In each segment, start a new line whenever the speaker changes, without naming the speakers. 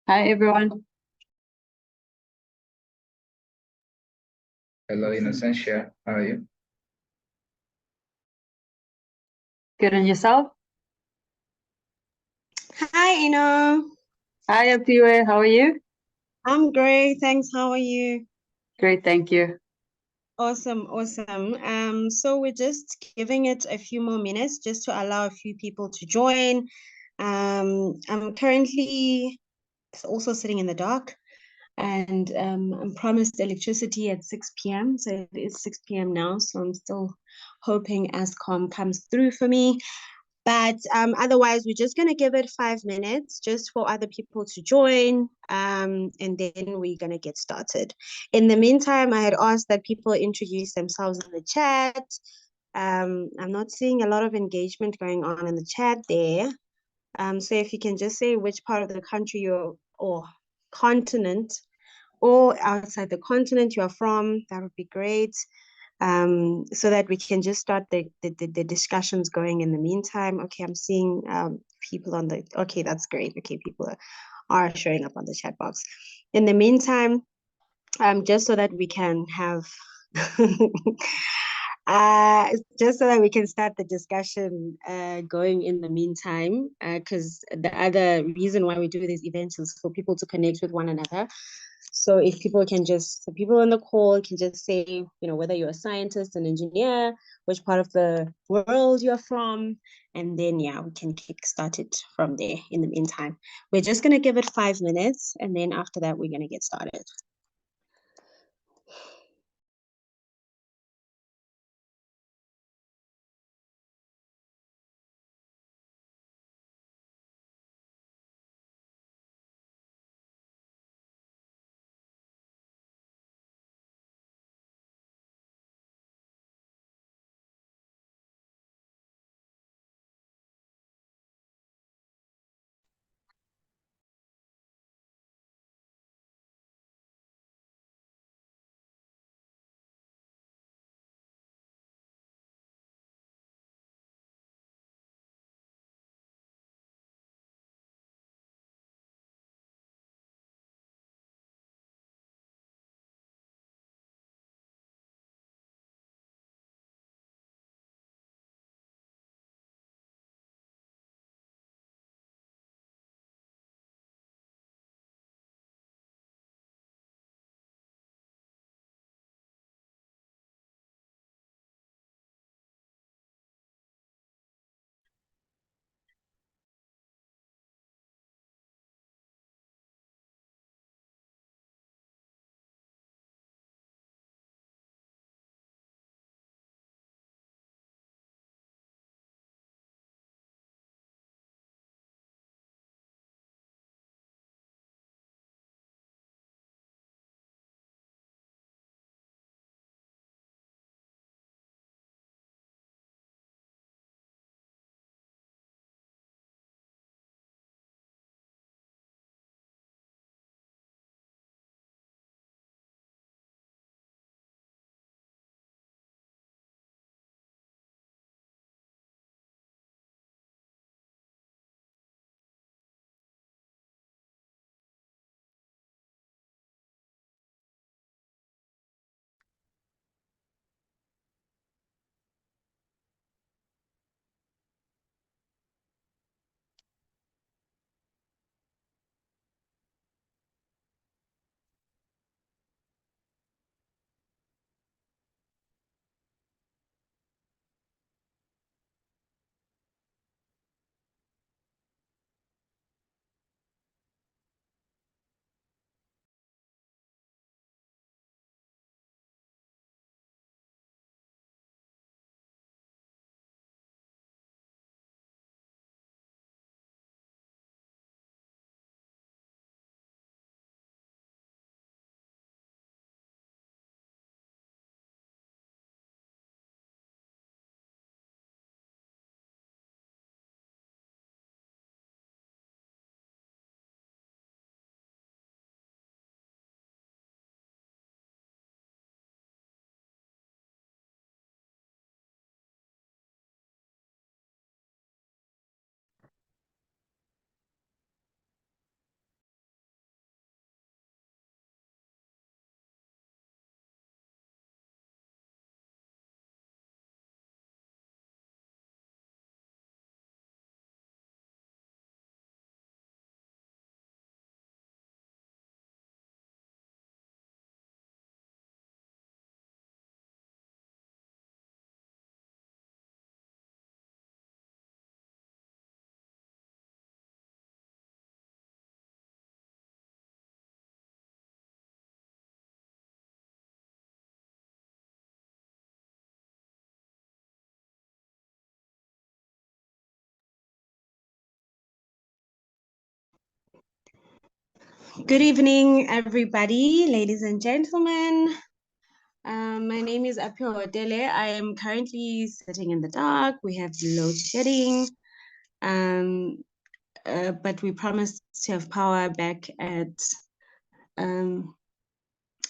Hi, everyone.
Hello, Innocentia. How are you?
Good, and yourself?
Hi, Ino.
Hi, Apiwe. How are you?
I'm great. Thanks. How are you?
Great, thank you.
Awesome, awesome. So we're just giving it a few more minutes just to allow a few people to join. I'm currently also sitting in the dark, and I'm promised electricity at 6 p.m. So it is 6 p.m. now. So I'm still hoping ASCOM comes through for me. But otherwise, we're just going to give it 5 minutes just for other people to join. And then we're going to get started. In the meantime, I had asked that people introduce themselves in the chat. I'm not seeing a lot of engagement going on in the chat there. So if you can just say which part of the country you're, or continent, or outside the continent you're from, that would be great. So that we can just start the discussions going in the meantime. Okay, I'm seeing people on the, okay, that's great. Okay, people are showing up on the chat box. In the meantime, just so that we can have, just so that we can start the discussion going in the meantime, because the other reason why we do these events is for people to connect with one another. So if people can just, the people on the call can just say, you know, whether you're a scientist, an engineer, which part of the world you're from, and then, yeah, we can kick start it from there in the meantime. We're just going to give it 5 minutes, and then after that, we're going to get started. Good evening, everybody, ladies and gentlemen. My name is Apio Dele. I am currently sitting in the dark. We have load shedding, but we promised to have power back at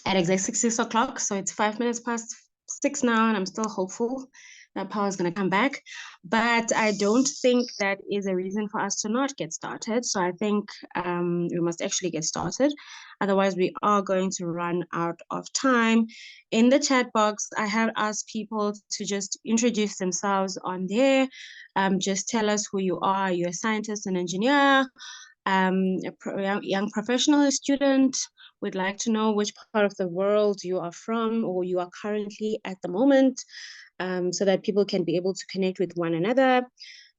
exact 6 o'clock. So it's 5 minutes past 6 now, and I'm still hopeful that power is going to come back. But I don't think that is a reason for us to not get started. So I think we must actually get started. Otherwise, we are going to run out of time. In the chat box, I have asked people to just introduce themselves on there. Just tell us who you are. You're a scientist, an engineer, a young professional, a student. We'd like to know which part of the world you are from or you are currently at the moment, so that people can be able to connect with one another.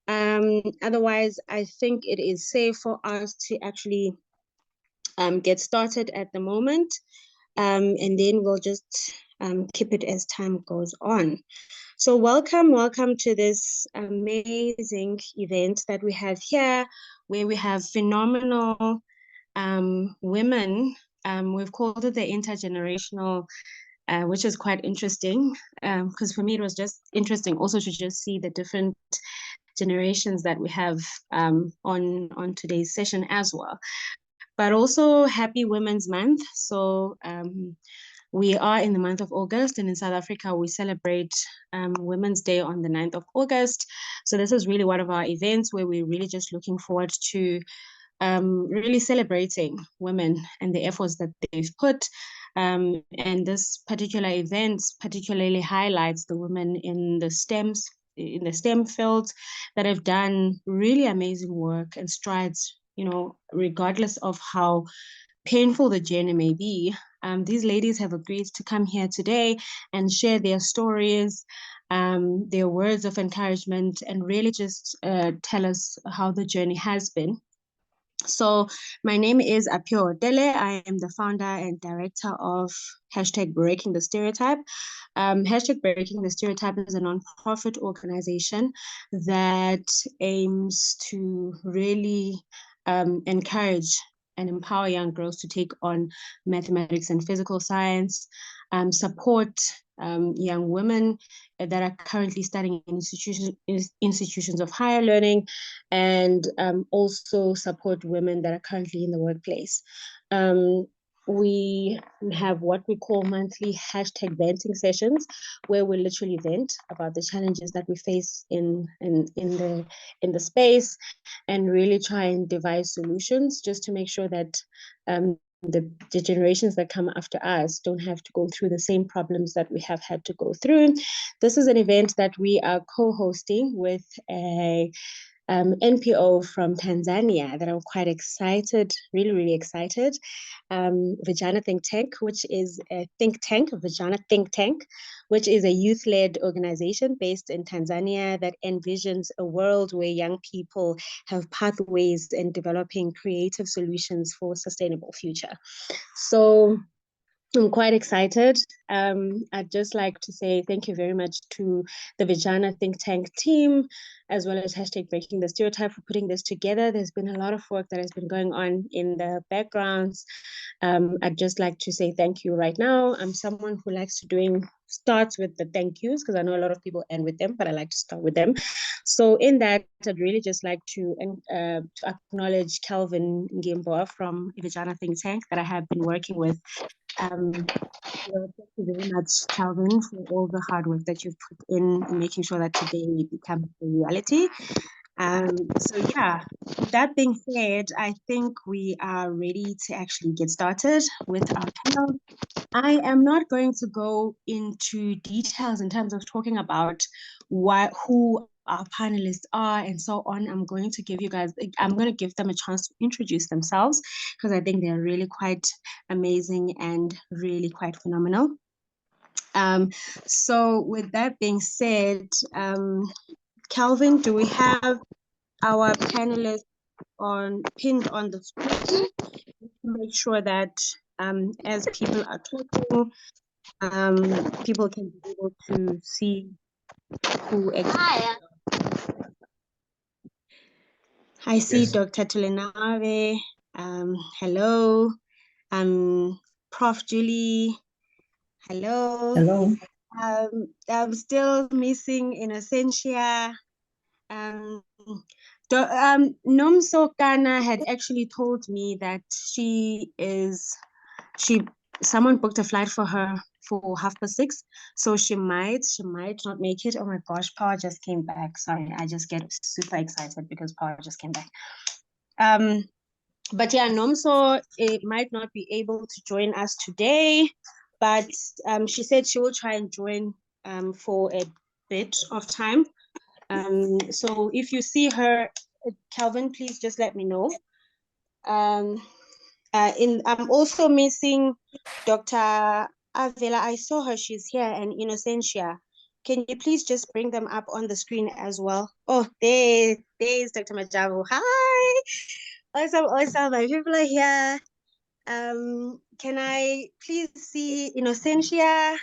Otherwise, I think it is safe for us to actually get started at the moment, and then we'll just keep it as time goes on. So welcome to this amazing event that we have here, where we have phenomenal women. We've called it the intergenerational, which is quite interesting, because for me it was just interesting also to just see the different generations that we have on today's session as well. But also happy Women's Month. So we are in the month of August, and in South Africa we celebrate Women's Day on the 9th of August. So this is really one of our events where we're really just looking forward to really celebrating women and the efforts that they've put. And this particular event particularly highlights the women in the STEM fields that have done really amazing work and strides, you know, regardless of how painful the journey may be. These ladies have agreed to come here today and share their stories, their words of encouragement, and really just tell us how the journey has been. So my name is Apio Dele. I am the founder and director of #Breaking the Stereotype. #Breaking the Stereotype is a nonprofit organization that aims to really encourage and empower young girls to take on mathematics and physical science, support young women that are currently studying in institutions of higher learning, and also support women that are currently in the workplace. We have what we call monthly #venting sessions, where we literally vent about the challenges that we face in the space, and really try and devise solutions just to make sure that the generations that come after us don't have to go through the same problems that we have had to go through. This is an event that we are co-hosting with a NPO from Tanzania that I'm quite excited, really excited. Vijana Think Tank, which is a think tank, Vijana Think Tank, which is a youth-led organization based in Tanzania that envisions a world where young people have pathways in developing creative solutions for a sustainable future. So I'm quite excited. I'd just like to say thank you very much to the Vijana Think Tank team, as well as #Breaking the Stereotype for putting this together. There's been a lot of work that has been going on in the backgrounds. I'd just like to say thank you right now. I'm someone who likes to starts with the thank yous, because I know a lot of people end with them, but I like to start with them. So in that, I'd really just like to acknowledge Calvin Ngimboa from Vijana Think Tank that I have been working with. Thank you very much, Calvin, for all the hard work that you've put in making sure that today becomes a reality. So yeah, with that being said, I think we are ready to actually get started with our panel. I am not going to go into details in terms of talking about who our panelists are and so on. I'm going to give them a chance to introduce themselves, because I think they're really quite amazing and really quite phenomenal. So with that being said, Calvin, do we have our panelists pinned on the screen to make sure that as people are talking, people can be able to see who exactly. I see Dr. Tulinave, Hello. Prof. Julie. Hello.
Hello.
I'm still missing Innocentia. Nomso Kana had actually told me that someone booked a flight for her for 6:30, so she might not make it. Oh my gosh, power just came back. Sorry, I just get super excited because power just came back. But yeah, Nomso might not be able to join us today, but she said she will try and join for a bit of time. So if you see her, Calvin, please just let me know. I'm also missing Dr. Avela. I saw her, she's here, and Innocentia. Can you please just bring them up on the screen as well? Oh, there's Dr. Majavu. Hi. Awesome. My people are here. Can I please see Innocentia?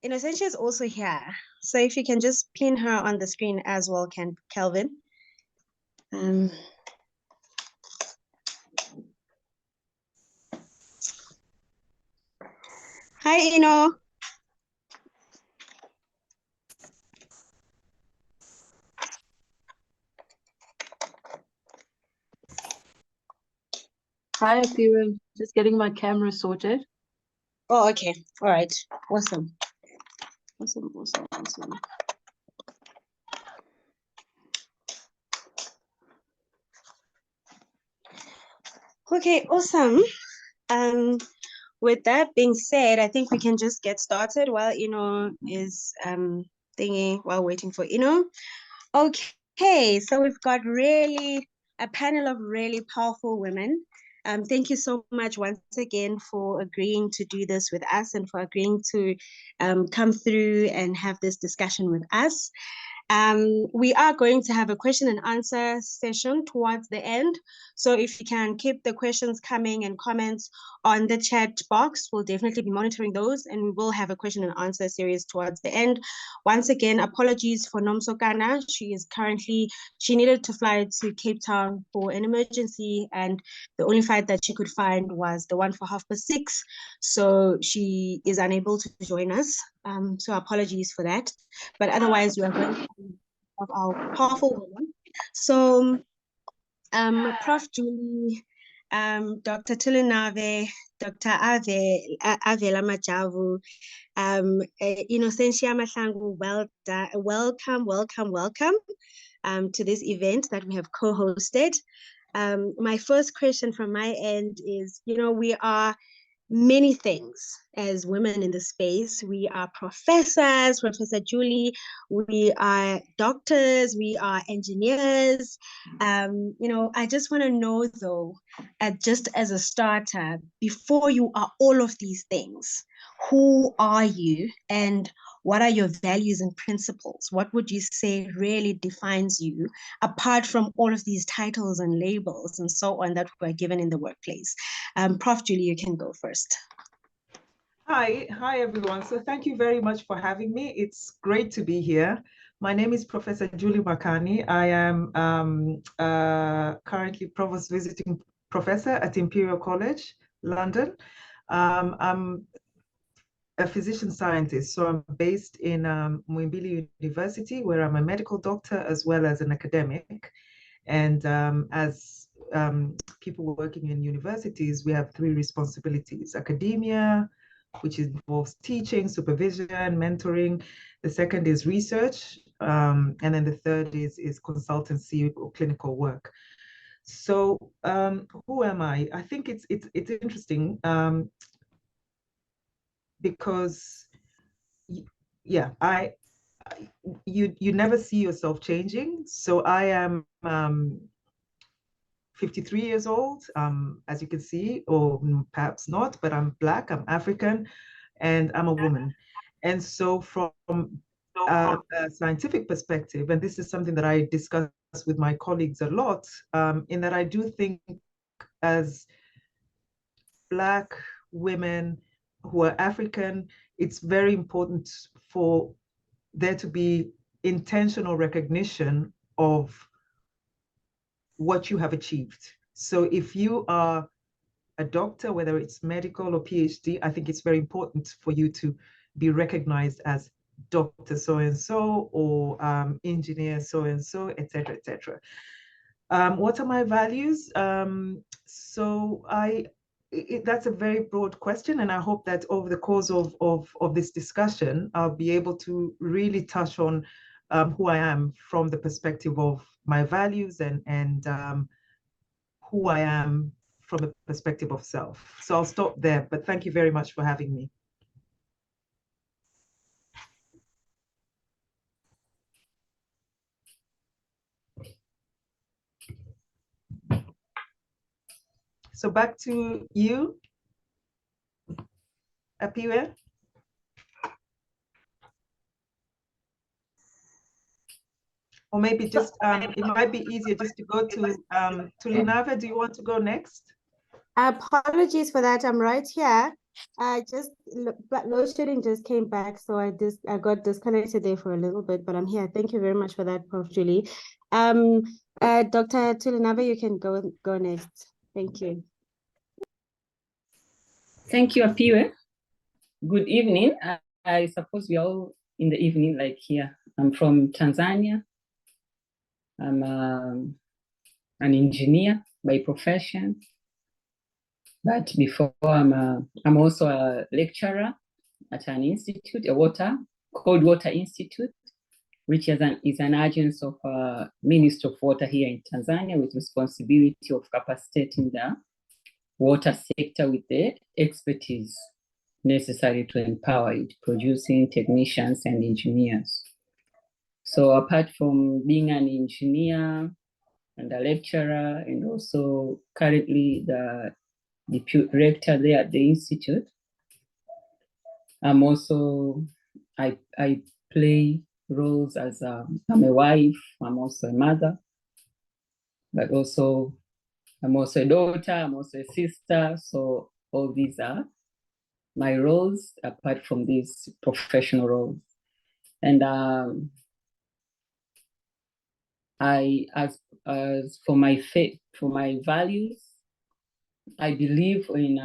Innocentia is also here. So if you can just pin her on the screen as well, Calvin. Hi, Ino.
Hi, Aphiwe. Just getting my camera sorted.
Oh, okay. All right. Awesome. Awesome. Okay, awesome. With that being said, I think we can just get started while Ino is thinking while waiting for Ino. Okay, so we've got really a panel of really powerful women. Thank you so much once again for agreeing to do this with us and for agreeing to come through and have this discussion with us. We are going to have a question and answer session towards the end. So if you can keep the questions coming and comments on the chat box, we'll definitely be monitoring those, and we will have a question and answer series towards the end. Once again, apologies for Nomso Kana. She needed to fly to Cape Town for an emergency, and the only flight that she could find was the one for 6:30. So she is unable to join us. So apologies for that. But otherwise, we are going to have our powerful women. So Prof. Julie, Dr. Tulinave, Dr. Avela Majavu, Innocentia Mahlangu, welcome to this event that we have co-hosted. My first question from my end is, we are many things as women in the space. We are professors, Professor Julie, we are doctors, we are engineers. I just want to know though, just as a starter, before you are all of these things, who are you and what are your values and principles? What would you say really defines you apart from all of these titles and labels and so on that were given in the workplace? Prof. Julie, you can go first.
Hi everyone. So thank you very much for having me. It's great to be here. My name is Professor Julie Makani. I am currently Provost Visiting Professor at Imperial College, London. I'm a physician scientist, so I'm based in Muhimbili University, where I'm a medical doctor as well as an academic. And as people working in universities, we have 3 responsibilities: academia, which involves teaching, supervision, mentoring. The second is research, and then the third is consultancy or clinical work. So who am I? I think it's interesting because you never see yourself changing. So I am 53 years old, as you can see, or perhaps not, but I'm Black, I'm African, and I'm a woman. And so from a scientific perspective, and this is something that I discuss with my colleagues a lot, in that I do think as Black women who are African, it's very important for there to be intentional recognition of what you have achieved. So if you are a doctor, whether it's medical or PhD, I think it's very important for you to be recognized as Dr. So-and-so or engineer so-and-so, etc., etc. What are my values? That's a very broad question, and I hope that over the course of this discussion, I'll be able to really touch on who I am from the perspective of my values and who I am from the perspective of self. So I'll stop there, but thank you very much for having me. So back to you, Apiwe. Or maybe just, it might be easier just to go to Linava. Do you want to go next?
Apologies for that. I'm right here. Load shedding just came back, so I got disconnected there for a little bit, but I'm here. Thank you very much for that, Prof. Julie. Dr. Tulinava, you can go next. Thank you.
Thank you, Apiwe. Good evening. I suppose we're all in the evening, like here. I'm from Tanzania. I'm an engineer by profession, but before I'm also a lecturer at an institute, cold water institute, which is an agency of Ministry of Water here in Tanzania, with responsibility of capacitating the water sector with the expertise necessary to empower it, producing technicians and engineers. So apart from being an engineer and a lecturer, and also currently the deputy rector there at the institute, I'm also, I play roles as I'm a wife, I'm also a mother, but also I'm also a daughter, I'm also a sister. So all these are my roles apart from these professional roles. And as for my faith, for my values, I believe in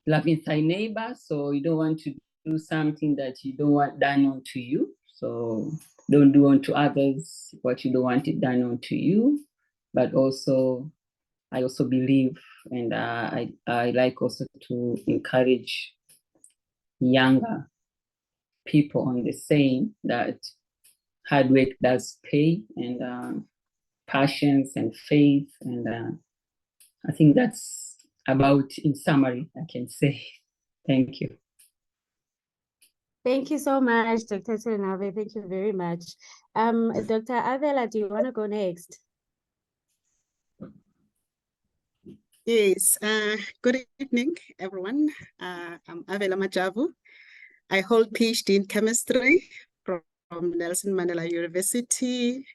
loving thy neighbor. So you don't want to do something that you don't want done unto you. So don't do unto others what you don't want it done unto you. But also, I also believe, and I like also to encourage younger people on the saying that hard work does pay, and passions and faith. And I think that's about, in summary, I can say. Thank you.
Thank you so much, Dr. Tulinava. Thank you very much. Dr. Avela, do you want to go next?
Yes, good evening, everyone. I'm Avela Majavu. I hold PhD in chemistry from Nelson Mandela University.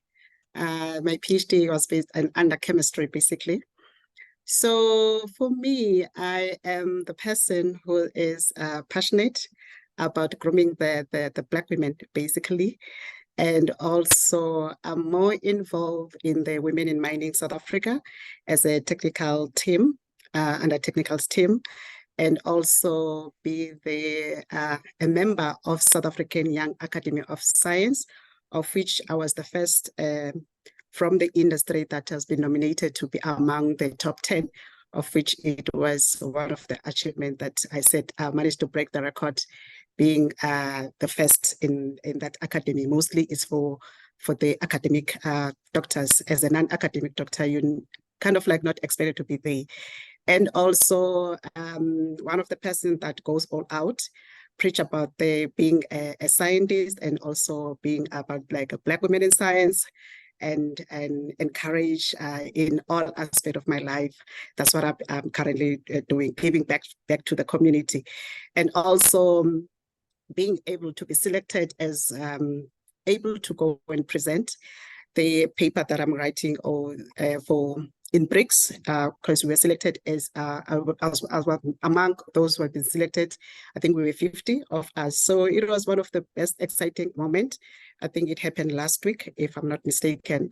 My PhD was based under chemistry, basically. So for me, I am the person who is passionate about grooming the Black women, basically. And also I'm more involved in the Women in Mining South Africa as a technical team, under technicals team, and also be a member of South African Young Academy of Science, of which I was the first from the industry that has been nominated to be among the top 10, of which it was one of the achievements that I said I managed to break the record, being the first in that academy. Mostly is for the academic doctors. As a non-academic doctor, you kind of like not expected to be there. And also one of the persons that goes all out, preach about being a scientist, and also being about like a Black women in science, and encourage in all aspects of my life. That's what I'm currently doing, giving back to the community. And also being able to be selected as able to go and present the paper that I'm writing for in BRICS, because we were selected as among those who have been selected. I think we were 50 of us. So it was one of the best exciting moments. I think it happened last week, if I'm not mistaken.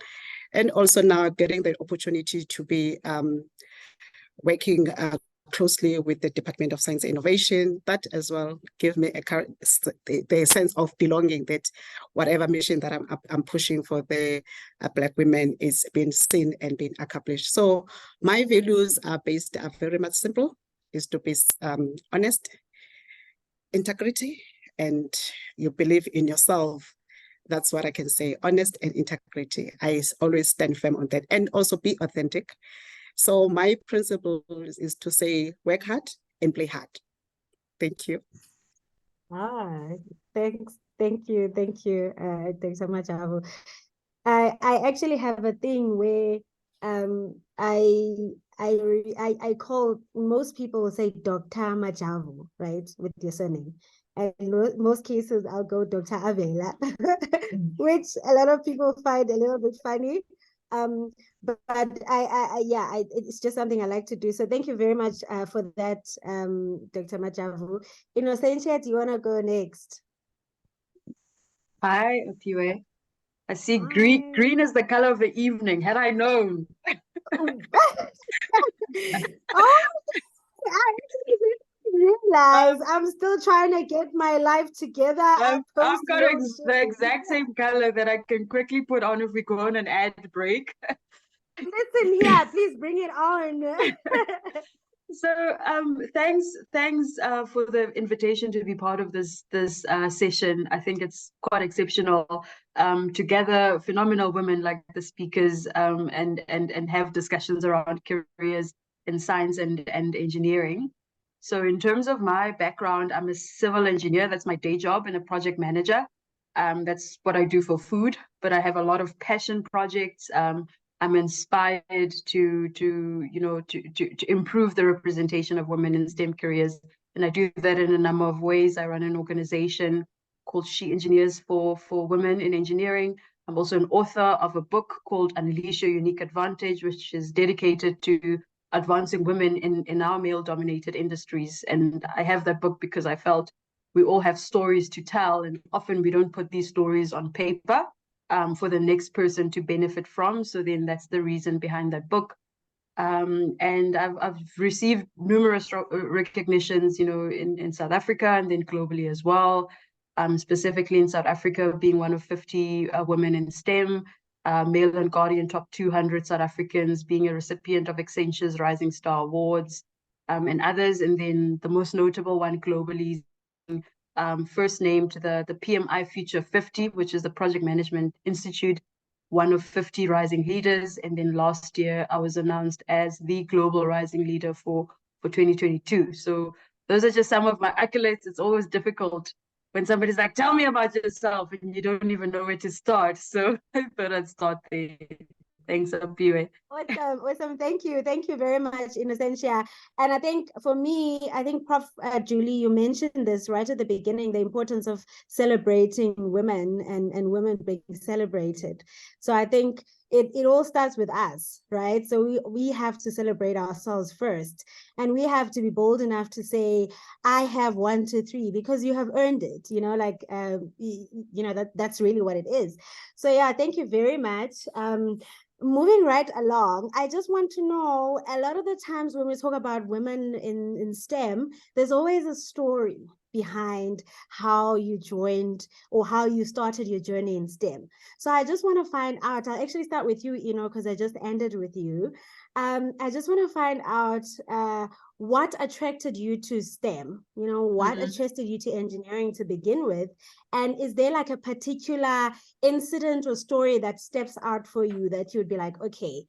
And also now getting the opportunity to be working closely with the Department of Science and Innovation. That as well give me the sense of belonging, that whatever mission that I'm pushing for the Black women is being seen and being accomplished. So my values are very much simple, is to be honest, integrity, and you believe in yourself. That's what I can say, honest and integrity. I always stand firm on that, and also be authentic. So my principle is to say, work hard and play hard. Thank you.
Thanks. Thank you. Thank you. Thanks so much, Avu. I actually have a thing where I call, most people will say Dr. Majavu, right, with your surname. And in most cases, I'll go Dr. Avela, which a lot of people find a little bit funny. But it's just something I like to do. So thank you very much for that, Dr. Majavu. Innocentia, do you want to go next?
Hi, Apiwe. I see green. Green is the color of the evening. Had I known.
Oh, I didn't realize. I'm still trying to get my life together.
I've got the exact same color that I can quickly put on if we go on an ad break.
Listen here, please bring it on.
So thanks for the invitation to be part of this session. I think it's quite exceptional to gather phenomenal women like the speakers and have discussions around careers in science and engineering. So in terms of my background, I'm a civil engineer. That's my day job, and a project manager. That's what I do for food, but I have a lot of passion projects. I'm inspired to improve the representation of women in STEM careers. And I do that in a number of ways. I run an organization called She Engineers for Women in Engineering. I'm also an author of a book called Unleash Your Unique Advantage, which is dedicated to advancing women in our male-dominated industries. And I have that book because I felt we all have stories to tell, and often we don't put these stories on paper for the next person to benefit from. So then that's the reason behind that book. And I've received numerous recognitions, in South Africa and then globally as well. Specifically in South Africa, being one of 50 women in STEM, Mail and Guardian Top 200 South Africans, being a recipient of Accentures Rising Star Awards, and others. And then the most notable one globally, first named to the PMI Future 50, which is the Project Management Institute, one of 50 rising leaders. And then last year, I was announced as the global rising leader for 2022. So those are just some of my accolades. It's always difficult when somebody's like, tell me about yourself, and you don't even know where to start. So I thought I'd start there. Thanks, Apiwe.
Awesome. Thank you very much, Innocentia. And I think for me, Prof. Julie, you mentioned this right at the beginning, the importance of celebrating women and women being celebrated. So I think it all starts with us, right? So we have to celebrate ourselves first, and we have to be bold enough to say, I have 1, 2, 3, because you have earned it, that's really what it is. So yeah, thank you very much. Moving right along, I just want to know, a lot of the times when we talk about women in STEM, there's always a story behind how you joined or how you started your journey in STEM. So I just want to find out, I'll actually start with you, because I just ended with you. I just want to find out what attracted you to STEM, what attracted you to engineering to begin with? And is there like a particular incident or story that steps out for you that you'd be like, okay,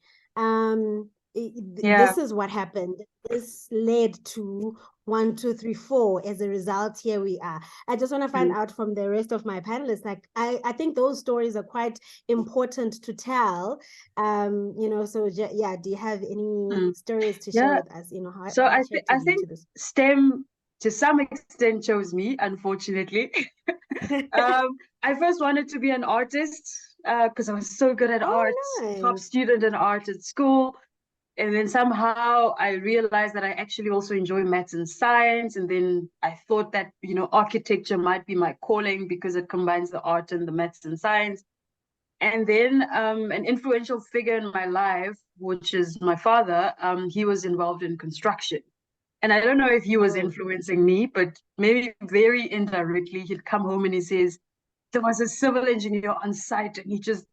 this is what happened. This led to 1, 2, 3, 4. As a result, here we are. I just want to find out from the rest of my panelists. Like, I think those stories are quite important to tell. So yeah, do you have any stories to share with us? How?
So I think STEM to some extent chose me, unfortunately. I first wanted to be an artist because I was so good at art, top student in art at school. And then somehow I realized that I actually also enjoy maths and science. And then I thought that, architecture might be my calling because it combines the art and the maths and science. And then an influential figure in my life, which is my father, he was involved in construction. And I don't know if he was influencing me, but maybe very indirectly, he'd come home and he says, there was a civil engineer on site, and he just,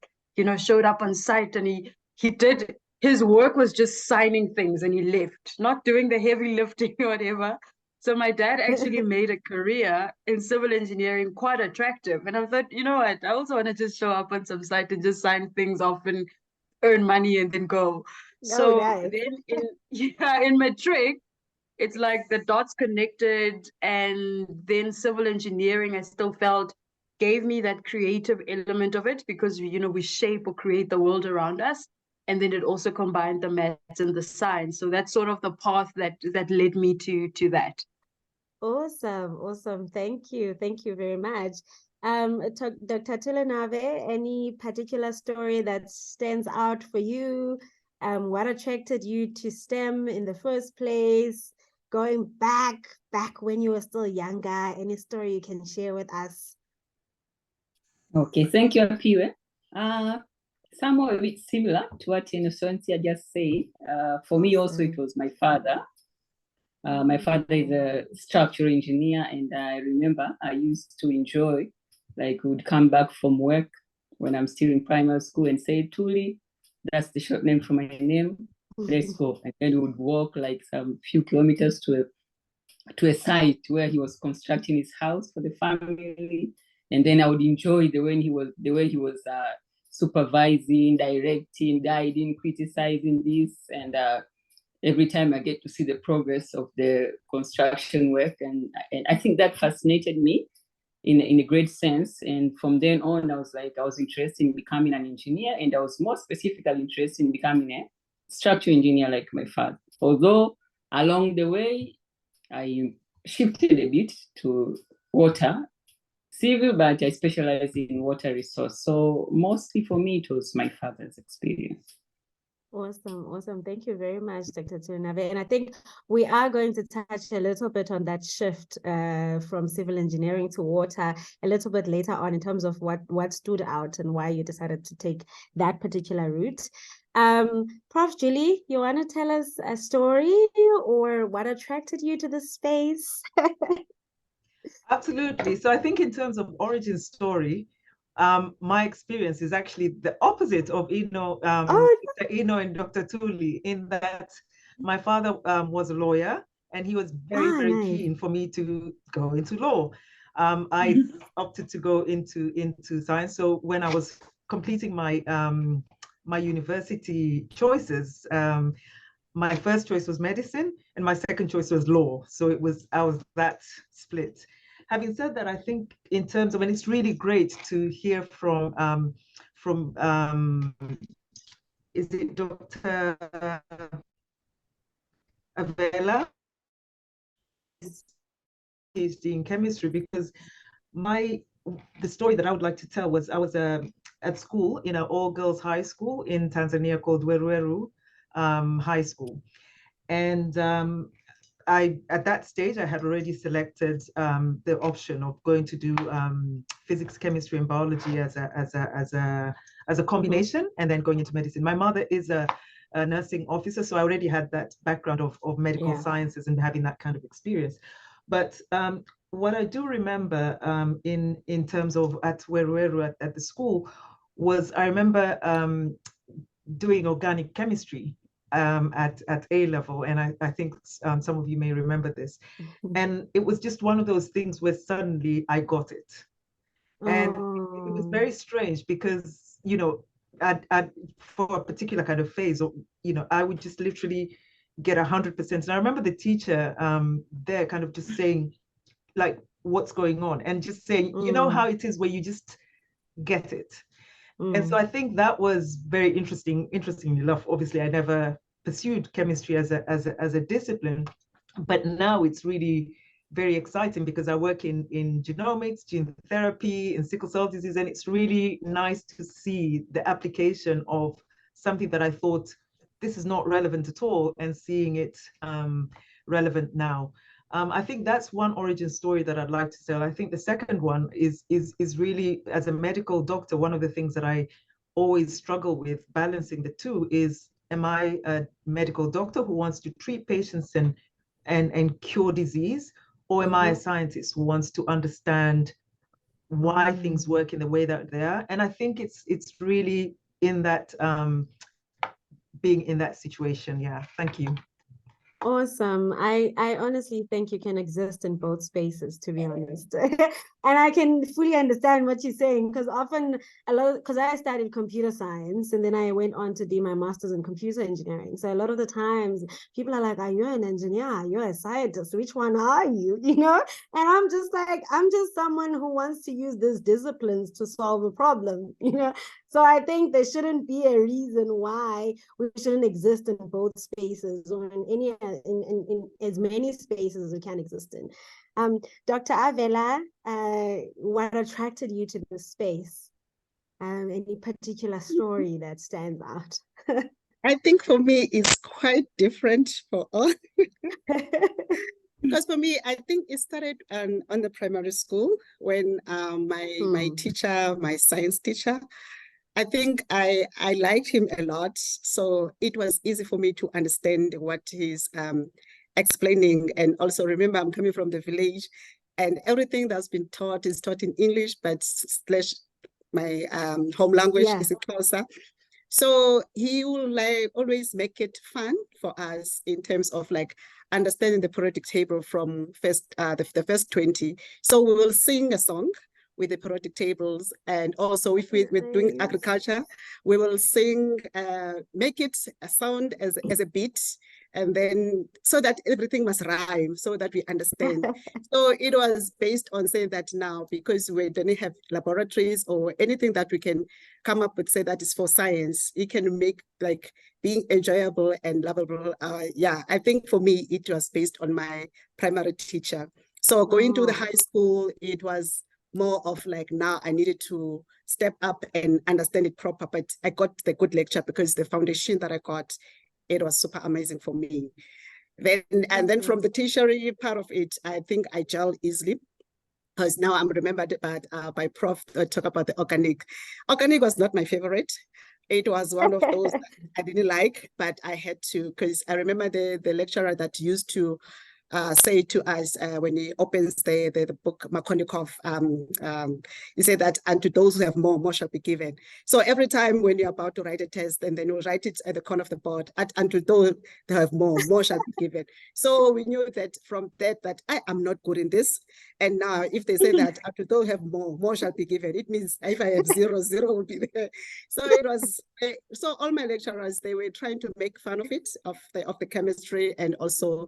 showed up on site, and he did, his work was just signing things, and he left, not doing the heavy lifting or whatever. So my dad actually made a career in civil engineering quite attractive. And I thought, you know what, I also want to just show up on some site and just sign things off and earn money and then go. So
nice.
then in matric, it's like the dots connected, and then civil engineering, I still felt, gave me that creative element of it, because we shape or create the world around us. And then it also combined the maths and the science. So that's sort of the path that led me to that.
Awesome. Thank you very much. Dr. Tilenave, any particular story that stands out for you? What attracted you to STEM in the first place? Going back when you were still younger, any story you can share with us?
Okay, thank you, Apiwe. Somewhat a bit similar to what Innocentia just said. For me also, it was my father. My father is a structural engineer, and I remember I used to enjoy, like, would come back from work when I'm still in primary school and say, Tuli, that's the short name for my name, let's go. And then we would walk like some few kilometers to a site where he was constructing his house for the family. And then I would enjoy the way he was supervising, directing, guiding, criticizing this. And every time I get to see the progress of the construction work. And I think that fascinated me in a great sense. And from then on, I was interested in becoming an engineer. And I was more specifically interested in becoming a structural engineer like my father. Although along the way, I shifted a bit to water, civil, but I specialized in water resource. So mostly for me, it was my father's experience.
Awesome. Thank you very much, Dr. Tilenave. And I think we are going to touch a little bit on that shift from civil engineering to water a little bit later on, in terms of what stood out and why you decided to take that particular route. Prof. Julie, you want to tell us a story or what attracted you to this space?
Absolutely. So I think in terms of origin story, my experience is actually the opposite of Dr. Ino and Dr. Tuli, in that my father was a lawyer, and he was very
nice.
keen for me to go into law. I opted to go into science. So when I was completing my my university choices, my first choice was medicine, and my second choice was law. So I was that split. Having said that, I think in terms of, and it's really great to hear from is it Dr. Avela, PhD in chemistry, because the story that I would like to tell was I was at school in an all-girls high school in Tanzania called Weruweru High School, and at that stage, I had already selected the option of going to do physics, chemistry, and biology as a combination, and then going into medicine. My mother is a nursing officer, so I already had that background of medical sciences and having that kind of experience. But what I do remember in terms of at Weruweru at the school was I remember doing organic chemistry at A level, and I think some of you may remember this. And it was just one of those things where suddenly I got it, and it was very strange because for a particular kind of phase, or I would just literally get 100%. And I remember the teacher there kind of just saying, like, what's going on, and just saying, you know how it is where you just get it. And so I think that was very interesting. Interestingly enough, obviously, I never pursued chemistry as a discipline, but now it's really very exciting because I work in genomics, gene therapy, and sickle cell disease, and it's really nice to see the application of something that I thought this is not relevant at all, and seeing it relevant now. I think that's one origin story that I'd like to tell. I think the second one is really, as a medical doctor, one of the things that I always struggle with balancing the two is, am I a medical doctor who wants to treat patients and cure disease, or am I a scientist who wants to understand why things work in the way that they are? And I think it's really in that being in that situation. Yeah, thank you.
Awesome. I honestly think you can exist in both spaces, to be honest. And I can fully understand what you're saying, because often because I studied computer science and then I went on to do my master's in computer engineering. So a lot of the times people are like, are you an engineer? You're a scientist. Which one are you? You know? And I'm just like, I'm just someone who wants to use these disciplines to solve a problem, you know? So I think there shouldn't be a reason why we shouldn't exist in both spaces, or in as many spaces as we can exist in. Dr. Avela, what attracted you to this space? Any particular story that stands out?
I think for me, it's quite different for all. Because for me, I think it started on the primary school when my teacher, my science teacher, I think I liked him a lot. So it was easy for me to understand what he's explaining. And also remember, I'm coming from the village and everything that's been taught is taught in English, but / my home language is Xhosa. So he will like always make it fun for us in terms of like understanding the periodic table from the first 20. So we will sing a song with the periodic tables, and also if we're doing agriculture, we will sing, make it a sound as a beat, and then so that everything must rhyme so that we understand. So it was based on saying that now, because we don't have laboratories or anything that we can come up with, say that is for science, it can make like being enjoyable and lovable. Yeah, I think for me, it was based on my primary teacher. So going to the high school, it was more of like, now I needed to step up and understand it proper, but I got the good lecture because the foundation that I got, it was super amazing for me. And then from the tertiary part of it, I think I gel easily, because now I'm remembered by Prof talk about the organic. Organic was not my favorite. It was one of those that I didn't like, but I had to, because I remember the lecturer that used to say to us when he opens the book, Makonikov, he said that, and to those who have more shall be given. So every time when you're about to write a test, and then you write it at the corner of the board, and to those who have more shall be given. So we knew that from that I am not good in this. And now if they say that to those who have more shall be given, it means if I have zero will be there. So it was, so all my lecturers, they were trying to make fun of it, of the chemistry, and also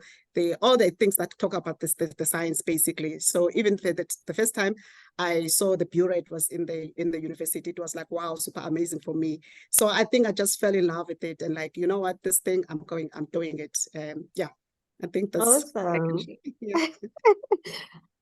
all the things that talk about the science basically. So even the first time I saw the burette was in the university, it was like, wow, super amazing for me. So I think I just fell in love with it, and like, you know what, this thing, I'm doing it. Yeah, I think that's
awesome.
Yeah.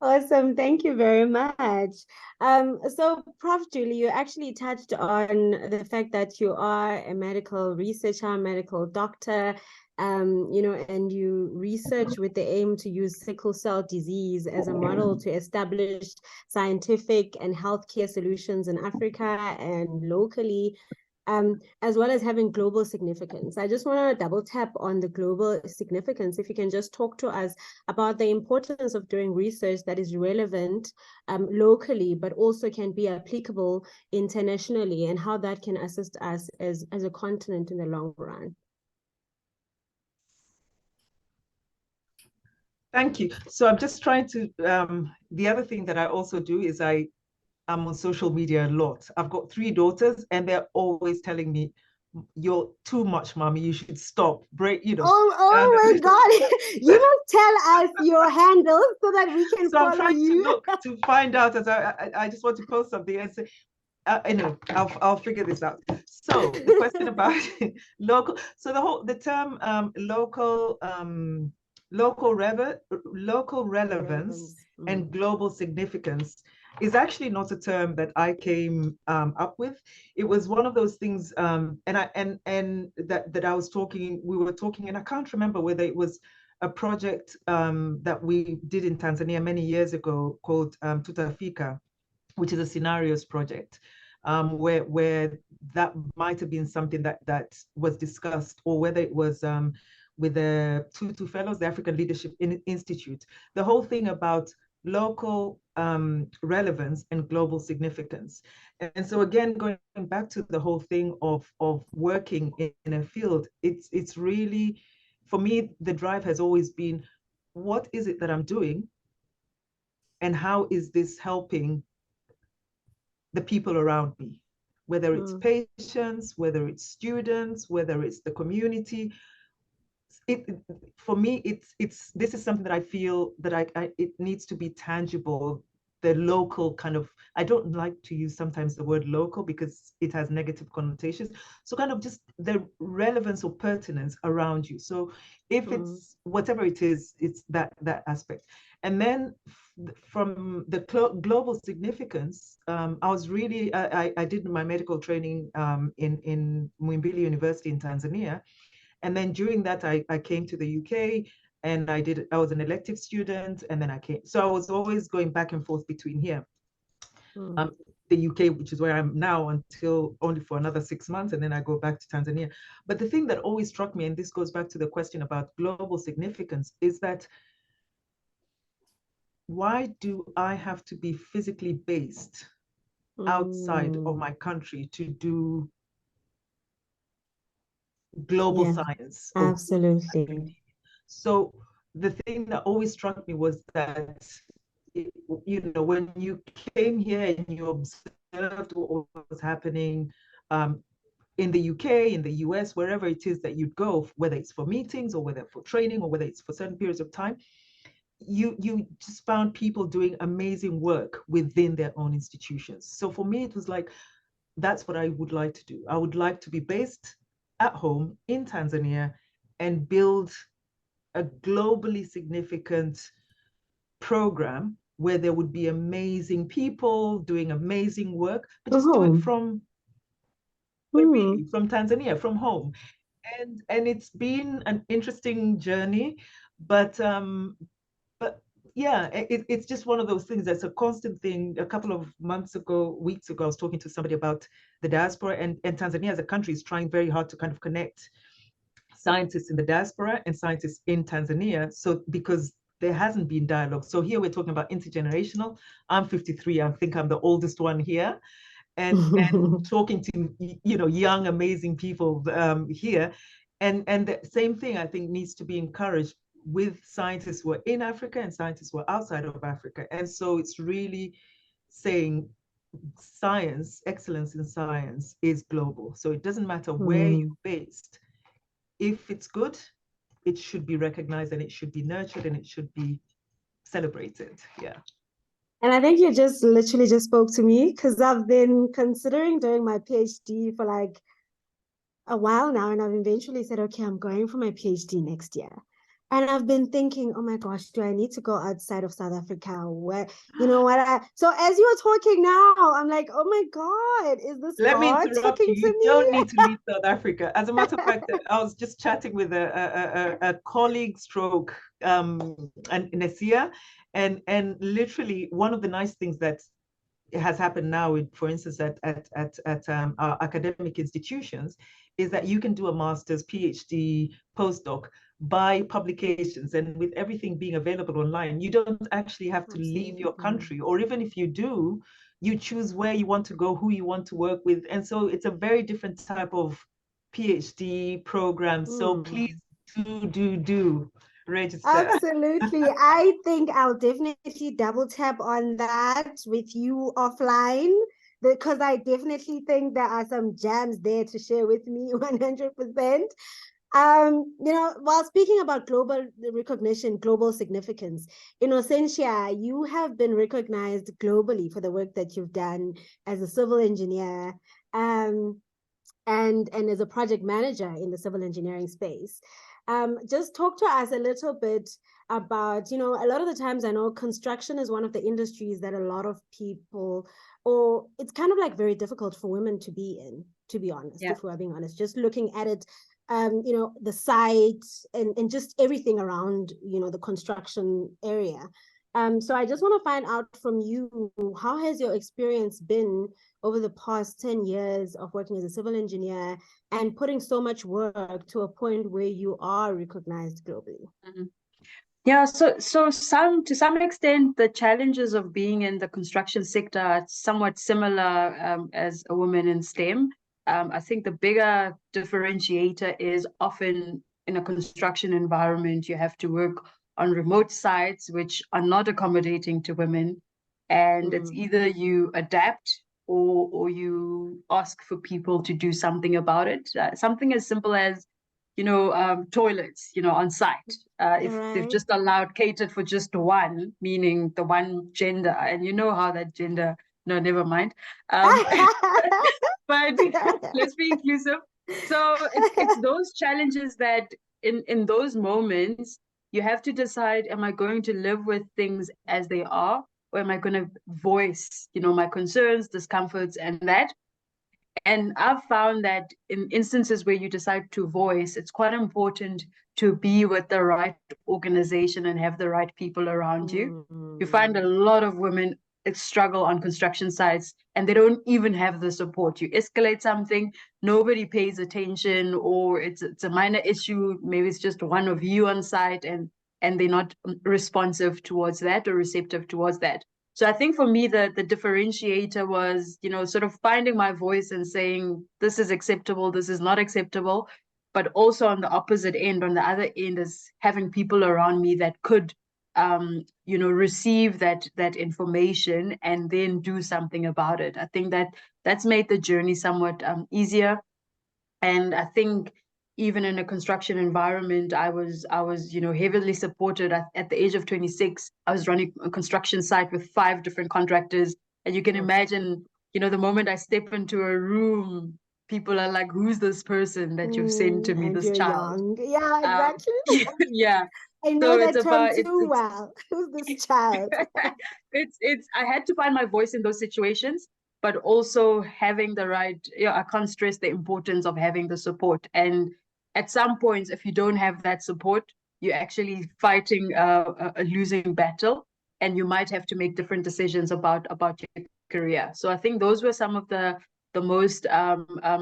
Awesome, thank you very much. So Prof. Julie, you actually touched on the fact that you are a medical researcher, medical doctor, you know, and you research with the aim to use sickle cell disease as a model to establish scientific and healthcare solutions in Africa and locally, as well as having global significance. I just want to double tap on the global significance. If you can just talk to us about the importance of doing research that is relevant locally, but also can be applicable internationally, and how that can assist us as a continent in the long run.
Thank you. So I'm just trying to, the other thing that I also do is I'm on social media a lot. I've got 3 daughters and they're always telling me, you're too much, mommy, you should stop, break, you know.
Oh my God, you must tell us your handle so that we can follow you. So I'm trying
to look to find out, as I just want to post something and say, anyway, I'll figure this out. So the question about local, so the term local relevance and global significance is actually not a term that I came up with. It was one of those things, and that I was talking, we were talking, and I can't remember whether it was a project that we did in Tanzania many years ago called Tutafika, which is a scenarios project. where that might have been something that was discussed, or whether it was with the Tutu Fellows, the African Leadership Institute, the whole thing about local relevance and global significance. And so again, going back to the whole thing of working in a field, it's really, for me, the drive has always been, what is it that I'm doing? And how is this helping the people around me? Whether it's patients, whether it's students, whether it's the community. For me, this is something that I feel that it needs to be tangible. The local kind of, I don't like to use sometimes the word local because it has negative connotations. So kind of just the relevance or pertinence around you. So if it's whatever it is, it's that aspect. And then from the global significance, I was really, I did my medical training in Muhimbili University in Tanzania. And then during that, I came to the UK, and I was an elective student, and then I came. So I was always going back and forth between here, the UK, which is where I'm now, until only for another 6 months, and then I go back to Tanzania. But the thing that always struck me, and this goes back to the question about global significance, is that why do I have to be physically based outside of my country to do global science?
Absolutely.
So the thing that always struck me was that, when you came here and you observed what was happening in the UK, in the US, wherever it is that you'd go, whether it's for meetings or whether for training or whether it's for certain periods of time, you just found people doing amazing work within their own institutions. So for me, it was like, that's what I would like to do. I would like to be based at home in Tanzania and build a globally significant program where there would be amazing people doing amazing work, but just do it from Tanzania, from home. And it's been an interesting journey, but yeah, it's just one of those things that's a constant thing. A couple of weeks ago, I was talking to somebody about the diaspora, and Tanzania as a country is trying very hard to kind of connect scientists in the diaspora and scientists in Tanzania. So because there hasn't been dialogue. So here we're talking about intergenerational. I'm 53. I think I'm the oldest one here, and talking to young, amazing people here, and the same thing I think needs to be encouraged with scientists who are in Africa and scientists who are outside of Africa. And so it's really saying science, excellence in science is global. So it doesn't matter where you're based. If it's good, it should be recognized, and it should be nurtured, and it should be celebrated. Yeah.
And I think you just literally just spoke to me, because I've been considering doing my PhD for like a while now, and I've eventually said, okay, I'm going for my PhD next year. And I've been thinking, oh my gosh, do I need to go outside of South Africa? Where, so as you're talking now, I'm like, oh my God, is this
Let me
God
interrupt
talking
you.
to me?
You don't need to leave South Africa. As a matter of fact, I was just chatting with a colleague stroke Nesia, and literally one of the nice things that has happened now, for instance, at our academic institutions, is that you can do a master's, PhD, postdoc by publications, and with everything being available online, you don't actually have to leave your country, or even if you do, you choose where you want to go, who you want to work with. And so it's a very different type of PhD program. So please do register.
Absolutely. I think I'll definitely double tap on that with you offline, because I definitely think there are some gems there to share with me 100%. While speaking about global recognition, global significance, Innocentia, you have been recognized globally for the work that you've done as a civil engineer, and as a project manager in the civil engineering space. Just talk to us a little bit about, a lot of the times I know construction is one of the industries that a lot of people, or it's kind of like very difficult for women to be in, to be honest, if we're being honest, just looking at it, the site and just everything around, the construction area. So I just want to find out from you, how has your experience been over the past 10 years of working as a civil engineer and putting so much work to a point where you are recognized globally?
Mm-hmm. Yeah, so to some extent, the challenges of being in the construction sector are somewhat similar as a woman in STEM. I think the bigger differentiator is often in a construction environment, you have to work on remote sites which are not accommodating to women. And it's either you adapt or you ask for people to do something about it. Something as simple as toilets, on site. If they've just allowed catered for just one, meaning the one gender, and you know how that gender, no, never mind. But let's be inclusive. So it's those challenges that in those moments, you have to decide, am I going to live with things as they are, or am I going to voice, my concerns, discomforts, and that? And I've found that in instances where you decide to voice, it's quite important to be with the right organization and have the right people around you. You find a lot of women struggle on construction sites and they don't even have the support. You escalate something, nobody pays attention, or it's a minor issue. Maybe it's just one of you on site and they're not responsive towards that or receptive towards that. So I think for me, the differentiator was, sort of finding my voice and saying, this is acceptable, this is not acceptable. But also on the opposite end, on the other end, is having people around me that could, receive that information and then do something about it. I think that's made the journey somewhat easier. And I think even in a construction environment, I was heavily supported. At the age of 26, I was running a construction site with 5 different contractors. And you can imagine, the moment I step into a room, people are like, who's this person that you've sent to me,
and
this
you're
child?
young. Yeah, exactly.
Yeah.
I know
So
that term too well. Who's this child?
I had to find my voice in those situations, but also having the right, I can't stress the importance of having the support. And at some points, if you don't have that support, you're actually fighting a losing battle, and you might have to make different decisions about your career. So I think those were some of the most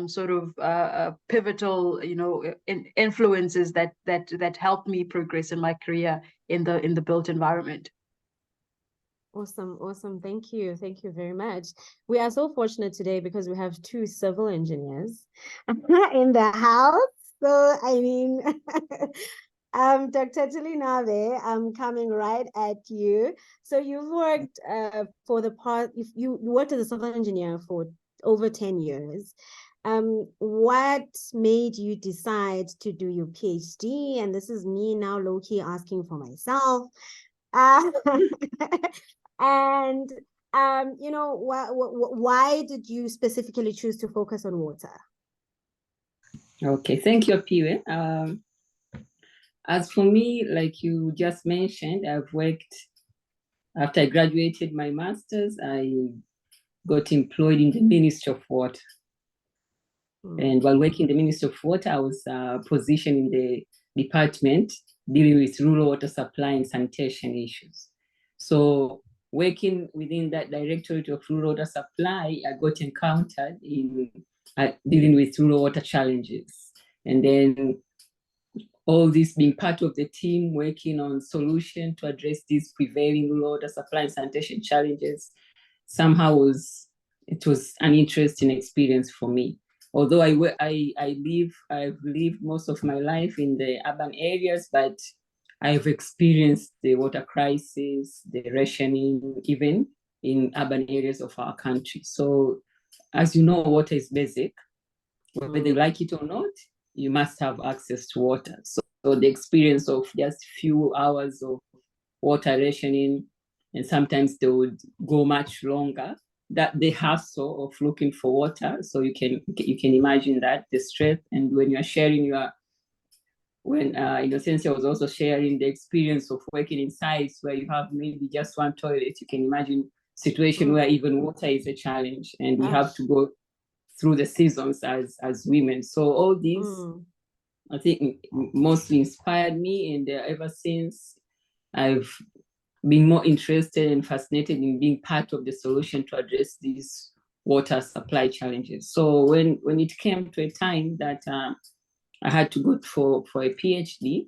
sort of pivotal, influences that helped me progress in my career in the built environment.
Awesome. Thank you very much. We are so fortunate today because we have 2 civil engineers in the house. So I mean, Dr. Tulinave, I'm coming right at you. So you've worked for the past, you worked as a civil engineer for over 10 years. What made you decide to do your PhD? And this is me now low-key asking for myself. And why did you specifically choose to focus on water?
Okay, thank you, Piwe. As for me, like you just mentioned, I've worked, after I graduated my master's, I got employed in the Ministry of Water. And while working in the Ministry of Water, I was positioned in the department dealing with rural water supply and sanitation issues. So working within that Directorate of Rural Water Supply, I got encountered in dealing with rural water challenges. And then all this being part of the team working on solution to address these prevailing rural water supply and sanitation challenges, somehow it was an interesting experience for me. Although I've lived most of my life in the urban areas, but I've experienced the water crisis, the rationing, even in urban areas of our country. So as you know, water is basic. Whether you like it or not, you must have access to water. So the experience of just few hours of water rationing, and sometimes they would go much longer, that the hassle of looking for water. So you can imagine that, the stress. And when you're sharing when Innocentia was also sharing the experience of working in sites where you have maybe just one toilet, you can imagine situation where even water is a challenge, and we have to go through the seasons as women. So all these, I think, mostly inspired me, and ever since I've being more interested and fascinated in being part of the solution to address these water supply challenges. So when it came to a time that I had to go for a PhD,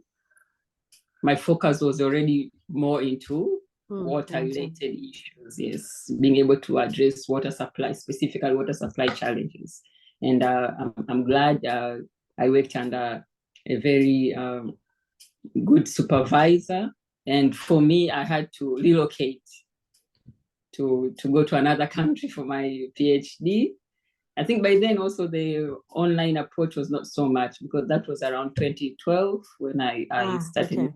my focus was already more into water-related issues, yes, being able to address water supply, specifically water supply challenges. And I'm glad I worked under a very good supervisor. And for me, I had to relocate to go to another country for my PhD. I think by then also the online approach was not so much, because that was around 2012 when I started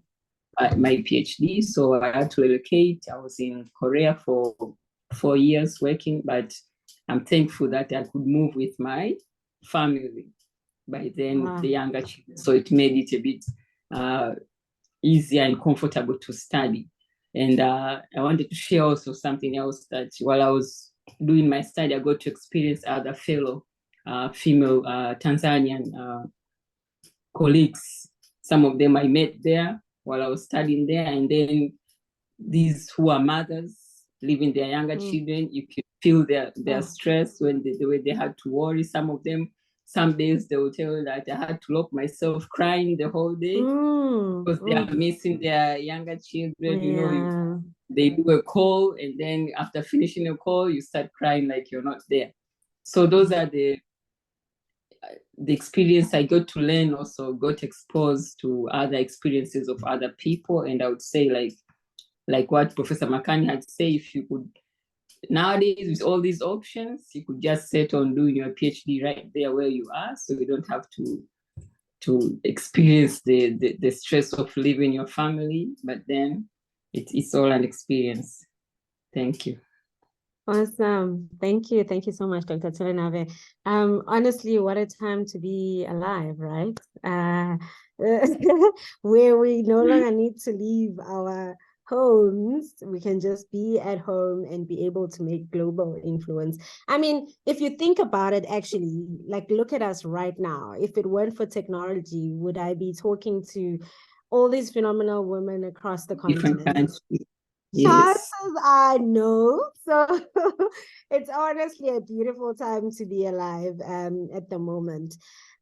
my PhD. So I had to relocate. I was in Korea for 4 years working, but I'm thankful that I could move with my family by then, the younger children. So it made it a bit easier and comfortable to study. And I wanted to share also something else, that while I was doing my study, I got to experience other fellow female Tanzanian colleagues. Some of them I met there while I was studying there. And then these who are mothers leaving their younger children, you can feel their stress when the way they had to worry. Some of them, some days they will tell you that I had to lock myself crying the whole day because they are missing their younger children. You know, they do a call, and then after finishing a call, you start crying like you're not there. So those are the experience I got to learn, also got exposed to other experiences of other people. And I would say, like what Professor Makani had said, if you could, nowadays with all these options, you could just set on doing your PhD right there where you are, so you don't have to experience the stress of leaving your family, but then it's all an experience. Thank you.
Awesome. Thank you. Thank you so much, Dr. Tselenave. Honestly, what a time to be alive, right? Where we no longer need to leave our homes. We can just be at home and be able to make global influence. I mean, if you think about it, actually, like, look at us right now. If it weren't for technology, would I be talking to all these phenomenal women across the continent?
Yes.
Chances are no. So it's honestly a beautiful time to be alive at the moment.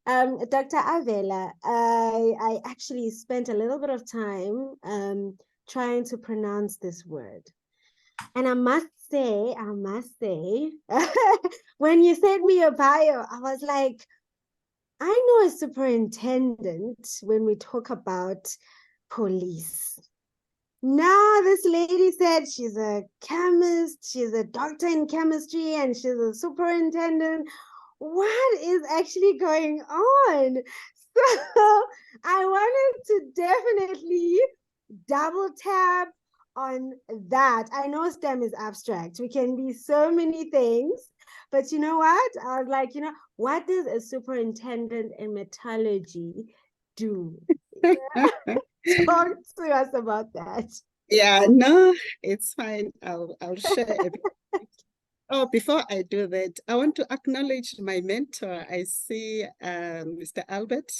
Dr. Avela, I actually spent a little bit of time trying to pronounce this word. And I must say, when you sent me your bio, I was like, I know a superintendent when we talk about police. Now this lady said she's a chemist, she's a doctor in chemistry, and she's a superintendent. What is actually going on? So I wanted to definitely double tap on that. I know STEM is abstract. We can be so many things, but you know what? I was like, what does a superintendent in metallurgy do? Talk to us about that.
Yeah, no, it's fine. I'll share a bit. Oh, before I do that, I want to acknowledge my mentor. I see Mr. Albert.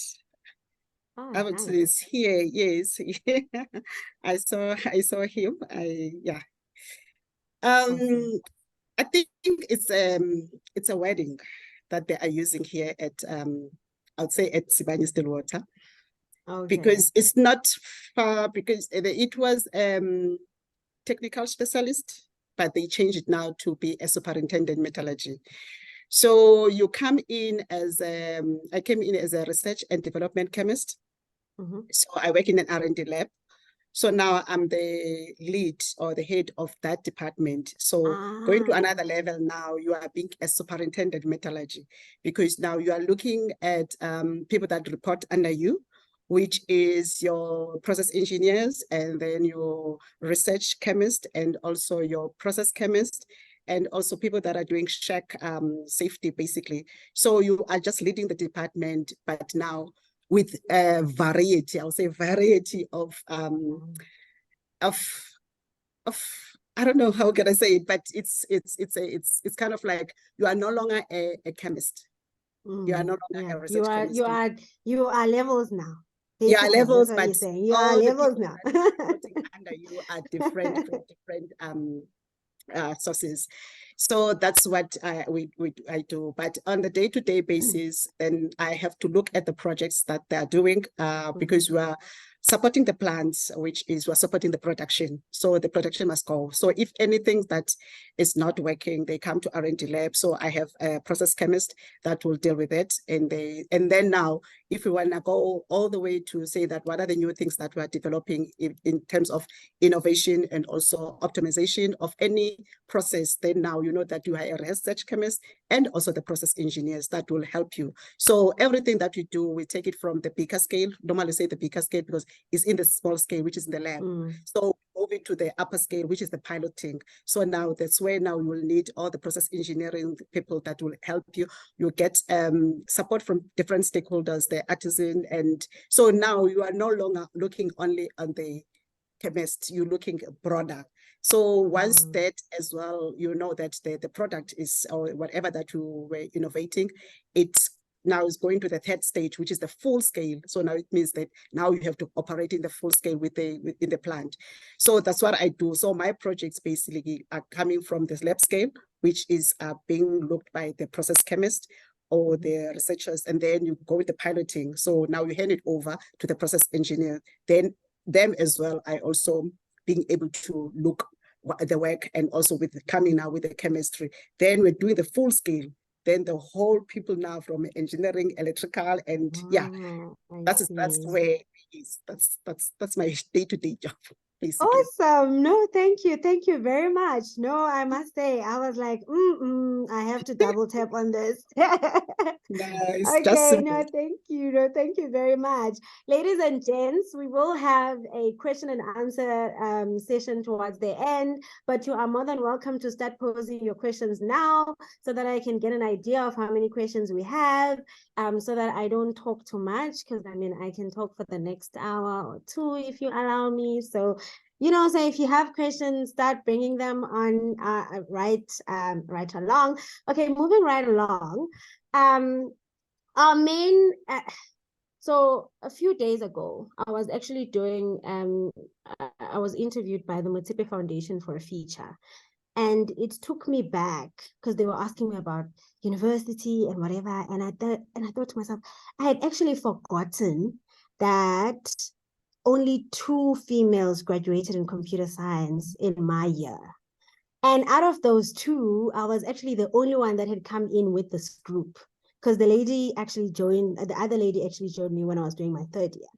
Albert nice. Is here. Yes, I saw him. I think it's a wedding that they are using here at I would say at Simbonye Stillwater. Okay. Because it's not far, because it was technical specialist, but they changed it now to be a superintendent metallurgy. So you come in as I came in as a research and development chemist. So I work in an R&D lab. So now I'm the lead or the head of that department. So going to another level now, you are being a superintendent metallurgy, because now you are looking at people that report under you, which is your process engineers, and then your research chemist, and also your process chemist, and also people that are doing check safety, basically. So you are just leading the department, but now with a variety, I'll say variety of I don't know how can I say it, but it's kind of like you are no longer a chemist. You are no longer a research chemist.
You are levels now.
Yeah,
basically,
levels,
that's what you're
but
saying. You
all
are
the
levels
people
now.
that are reporting under you are different from different sources. So that's what I do. But on the day-to-day basis, then I have to look at the projects that they are doing because we are supporting the plants, which is we're supporting the production. So the production must go. So if anything that is not working, they come to R&D lab. So I have a process chemist that will deal with it. And then now, if we want to go all the way to say that what are the new things that we're developing in terms of innovation and also optimization of any process, then now you know that you are a research chemist and also the process engineers that will help you. So everything that we do, we take it from the bigger scale, normally say the bigger scale because it's in the small scale, which is in the lab. So moving to the upper scale, which is the piloting. So now that's where now you will need all the process engineering people that will help you. You get support from different stakeholders, the artisan. And so now you are no longer looking only on the chemist, you're looking broader. So once that as well, you know that the product is, or whatever that you were innovating, it's now is going to the third stage, which is the full scale. So now it means that now you have to operate in the full scale within the plant. So that's what I do. So my projects basically are coming from the lab scale, which is being looked by the process chemist or the researchers, and then you go with the piloting. So now you hand it over to the process engineer. Then them as well, I also being able to look at the work and also with coming now with the chemistry. Then we're doing the full scale. Then the whole people now from engineering, electrical, and that's where it is. That's my day-to-day job. Basically.
Awesome. No, thank you. Thank you very much. No, I must say, I was like, I have to double tap on this.
Nice.
Okay, no, thank you. No, thank you very much. Ladies and gents, we will have a question and answer session towards the end, but you are more than welcome to start posing your questions now so that I can get an idea of how many questions we have, so that I don't talk too much, because I mean, I can talk for the next hour or two if you allow me. So, so if you have questions, start bringing them on right along. Okay, moving right along. Our main, so a few days ago, I was actually doing, I was interviewed by the Motsepe Foundation for a feature. And it took me back because they were asking me about university and whatever. And I thought to myself, I had actually forgotten that only 2 females graduated in computer science in my year. And out of those 2, I was actually the only one that had come in with this group, because the other lady actually joined me when I was doing my 3rd year.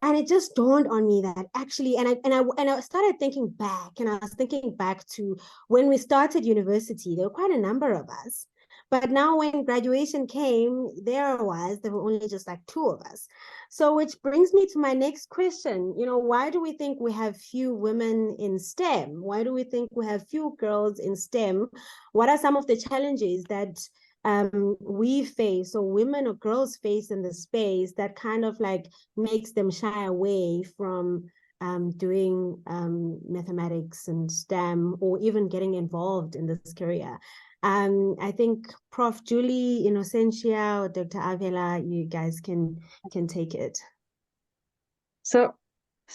And it just dawned on me that actually, and I started thinking back, and I was thinking back to when we started university, there were quite a number of us. But now when graduation came, there were only just like 2 of us. So which brings me to my next question. Why do we think we have few women in STEM? Why do we think we have few girls in STEM? What are some of the challenges that we face, or women or girls face in the space, that kind of like makes them shy away from doing mathematics and STEM, or even getting involved in this career? I think Prof. Julie, Innocentia, or Dr. Avela, you guys can take it.
So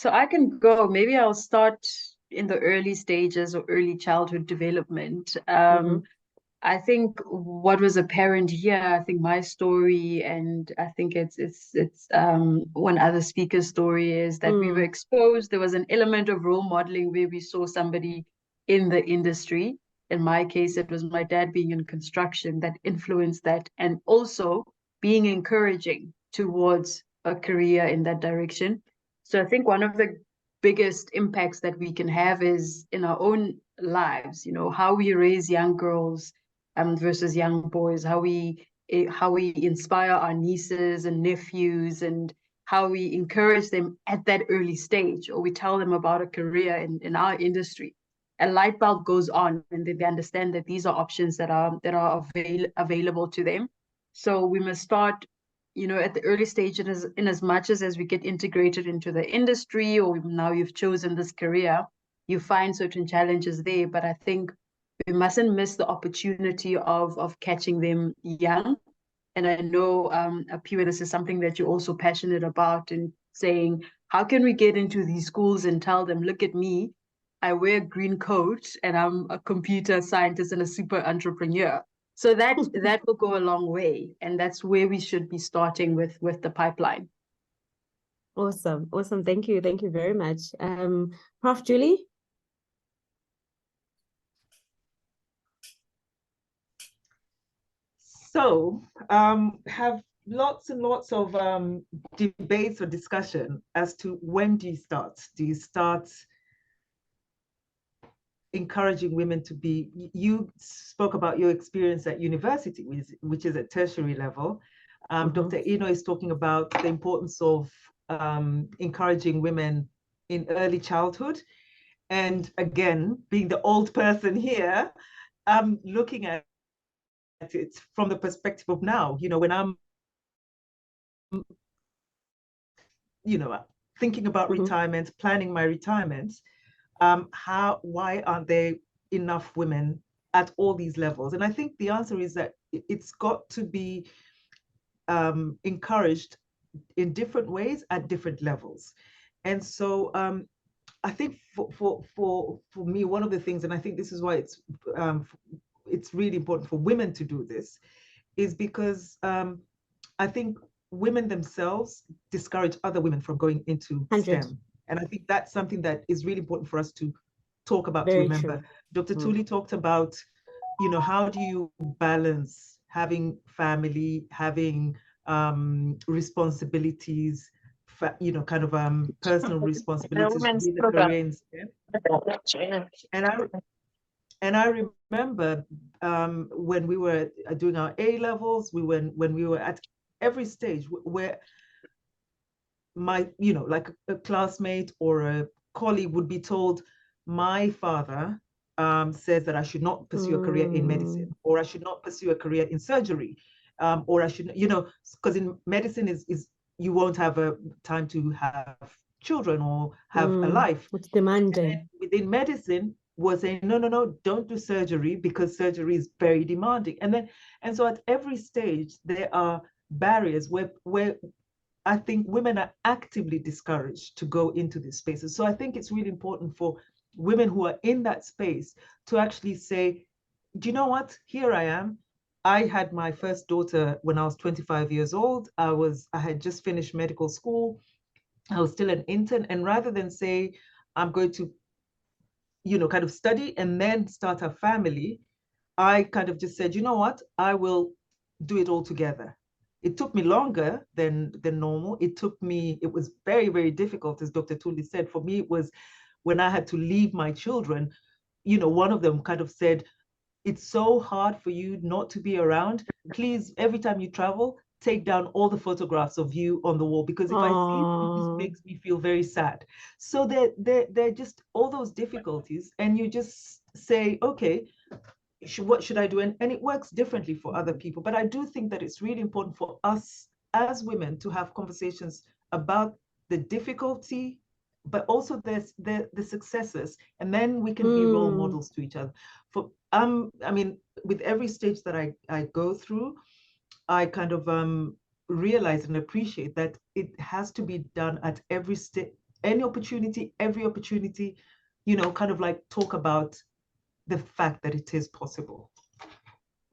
I can go. Maybe I'll start in the early stages or early childhood development. I think what was apparent here, I think my story, and I think it's one other speaker's story, is that we were exposed. There was an element of role modeling where we saw somebody in the industry. In my case, it was my dad being in construction that influenced that, and also being encouraging towards a career in that direction. So I think one of the biggest impacts that we can have is in our own lives, how we raise young girls versus young boys, how we inspire our nieces and nephews, and how we encourage them at that early stage, or we tell them about a career in our industry. A light bulb goes on, and they understand that these are options that are available to them. So we must start, at the early stage, in as much as we get integrated into the industry, or now you've chosen this career, you find certain challenges there. But I think we mustn't miss the opportunity of catching them young. And I know, Apiwa, this is something that you're also passionate about, and saying, how can we get into these schools and tell them, look at me, I wear a green coat and I'm a computer scientist and a super entrepreneur. So that will go a long way. And that's where we should be starting with the pipeline.
Awesome. Awesome. Thank you. Thank you very much. Prof. Julie?
So have lots and lots of debates or discussion as to when do you start? Do you start encouraging women to be, you spoke about your experience at university, which is at tertiary level. Dr. Ino is talking about the importance of encouraging women in early childhood. And again, being the old person here, I'm looking at it from the perspective of now, when I'm, thinking about retirement, planning my retirement, why aren't there enough women at all these levels? And I think the answer is that it's got to be encouraged in different ways at different levels. And so I think for me, one of the things, and I think this is why it's really important for women to do this, is because I think women themselves discourage other women from going into STEM. And I think that's something that is really important for us to talk about, to remember. True. Dr. Tuli talked about, how do you balance having family, having responsibilities, personal responsibilities with the career in STEM. And I remember when we were doing our A levels, when we were at every stage where my, like a classmate or a colleague would be told, my father says that I should not pursue a career in medicine, or I should not pursue a career in surgery, or I should, because in medicine is you won't have a time to have children or have a life.
It's demanding.
Within medicine was saying, no, don't do surgery because surgery is very demanding. And so at every stage, there are barriers where I think women are actively discouraged to go into these spaces. So I think it's really important for women who are in that space to actually say, do you know what? Here I am. I had my first daughter when I was 25 years old. I had just finished medical school. I was still an intern. And rather than say, I'm going to, kind of study and then start a family, I kind of just said, you know what? I will do it all together. It took me longer than normal. It was very, very difficult, as Dr. Tuli said. For me, it was when I had to leave my children, one of them kind of said, it's so hard for you not to be around. Please, every time you travel, take down all the photographs of you on the wall, because if I see it, it just makes me feel very sad. So they're just all those difficulties, and you just say, okay, what should I do? And it works differently for other people. But I do think that it's really important for us as women to have conversations about the difficulty, but also the successes, and then we can be role models to each other. I mean, with every stage that I go through, I kind of realize and appreciate that it has to be done at every stage, every opportunity, kind of like talk about the fact that it is possible.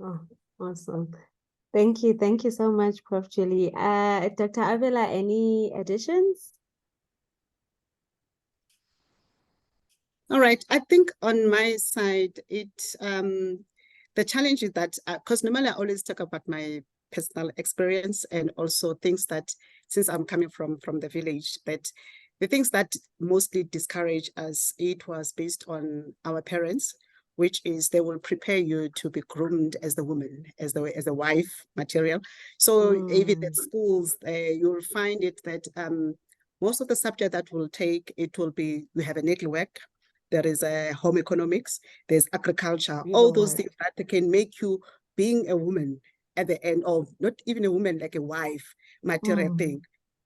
Oh, awesome. Thank you. Thank you so much, Prof. Julie. Dr. Avela, any additions?
All right. I think on my side, the challenge is that, because normally I always talk about my personal experience and also things that, since I'm coming from the village, that the things that mostly discourage us, it was based on our parents, which is they will prepare you to be groomed as the woman, as the wife material. So even at schools, you'll find it that most of the subject that we'll take, it will be, we have a needlework, there is a home economics, there's agriculture, all those things that can make you being a woman at the end, or not even a woman, like a wife material thing.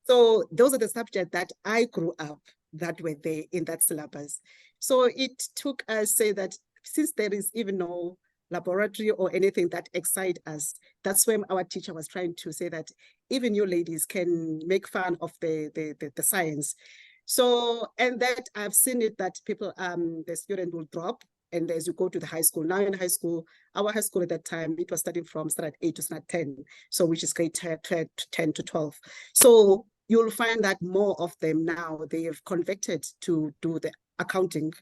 So those are the subjects that I grew up that were there in that syllabus. So it took us say that since there is even no laboratory or anything that excite us. That's when our teacher was trying to say that even you ladies can make fun of the science. So, and that I've seen it that people, the student will drop, and as you go to the high school, now in high school, our high school at that time, it was starting from standard 8 to standard 10, so which is grade 10 to 12. So you'll find that more of them now, they have converted to do the accounting.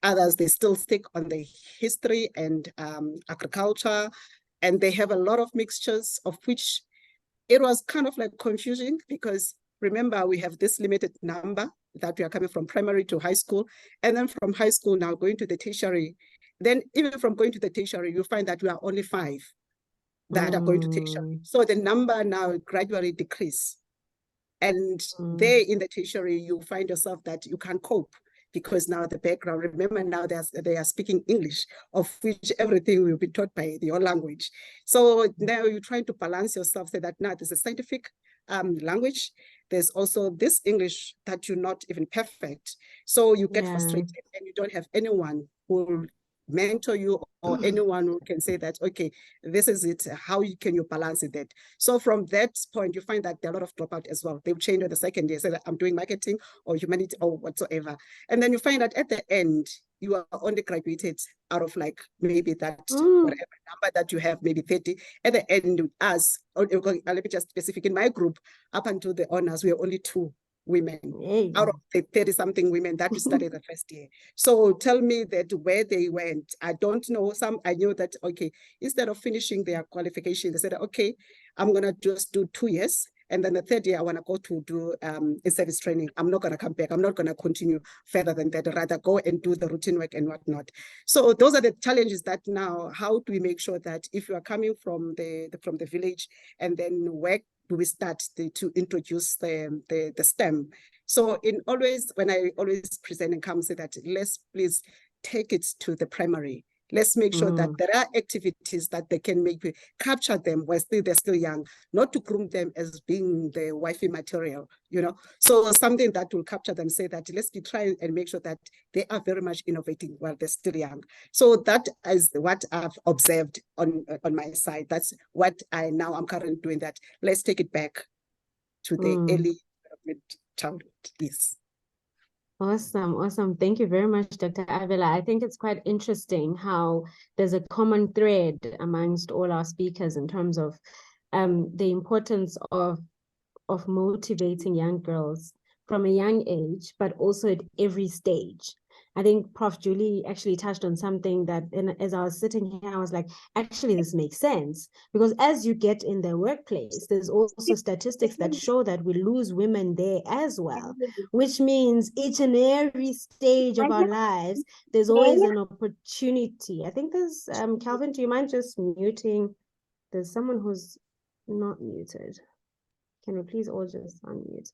Others, they still stick on the history and agriculture, and they have a lot of mixtures, of which it was kind of like confusing, because remember, we have this limited number that we are coming from primary to high school, and then from high school now going to the tertiary. Then even from going to the tertiary, you find that we are only 5 that are going to tertiary. So the number now gradually decrease. And there in the tertiary, you find yourself that you can't cope, because now the background, remember now they are speaking English, of which everything will be taught by your language. So now you're trying to balance yourself, say that now there's a scientific language. There's also this English that you're not even perfect. So you get frustrated, and you don't have anyone who will mentor you, or anyone who can say that, okay, this is it, how can you balance it? That. So from that point, you find that there are a lot of dropout as well. They've changed in the second year, say that I'm doing marketing or humanity or whatsoever. And then you find that at the end, you are only graduated out of like maybe that whatever number that you have, maybe 30. At the end, us, let me just specific, in my group, up until the honors, we are only 2 women out of the 30-something women that we studied the first year. So tell me that where they went. I don't know. Some, I knew that, okay, instead of finishing their qualification, they said, okay, I'm going to just do 2 years. And then the 3rd year, I want to go to do in-service training. I'm not going to come back. I'm not going to continue further than that, rather go and do the routine work and whatnot. So those are the challenges that now, how do we make sure that if you are coming from the village, and then where do we start to introduce the STEM? So when I always present and come say that, let's please take it to the primary. Let's make sure that there are activities that they can capture them while they're still young, not to groom them as being the wifey material, you know. So something that will capture them, say that let's try and make sure that they are very much innovating while they're still young. So that is what I've observed on my side. That's what I'm currently doing, that let's take it back to the early development childhood. Yes.
Awesome. Thank you very much, Dr. Avela. I think it's quite interesting how there's a common thread amongst all our speakers in terms of the importance of motivating young girls from a young age, but also at every stage. I think Prof. Julie actually touched on something that, as I was sitting here, I was like, actually, this makes sense. Because as you get in the workplace, there's also statistics that show that we lose women there as well, which means each and every stage of our lives, there's always an opportunity. I think there's, Calvin, do you mind just muting? There's someone who's not muted. Can we please all just unmute?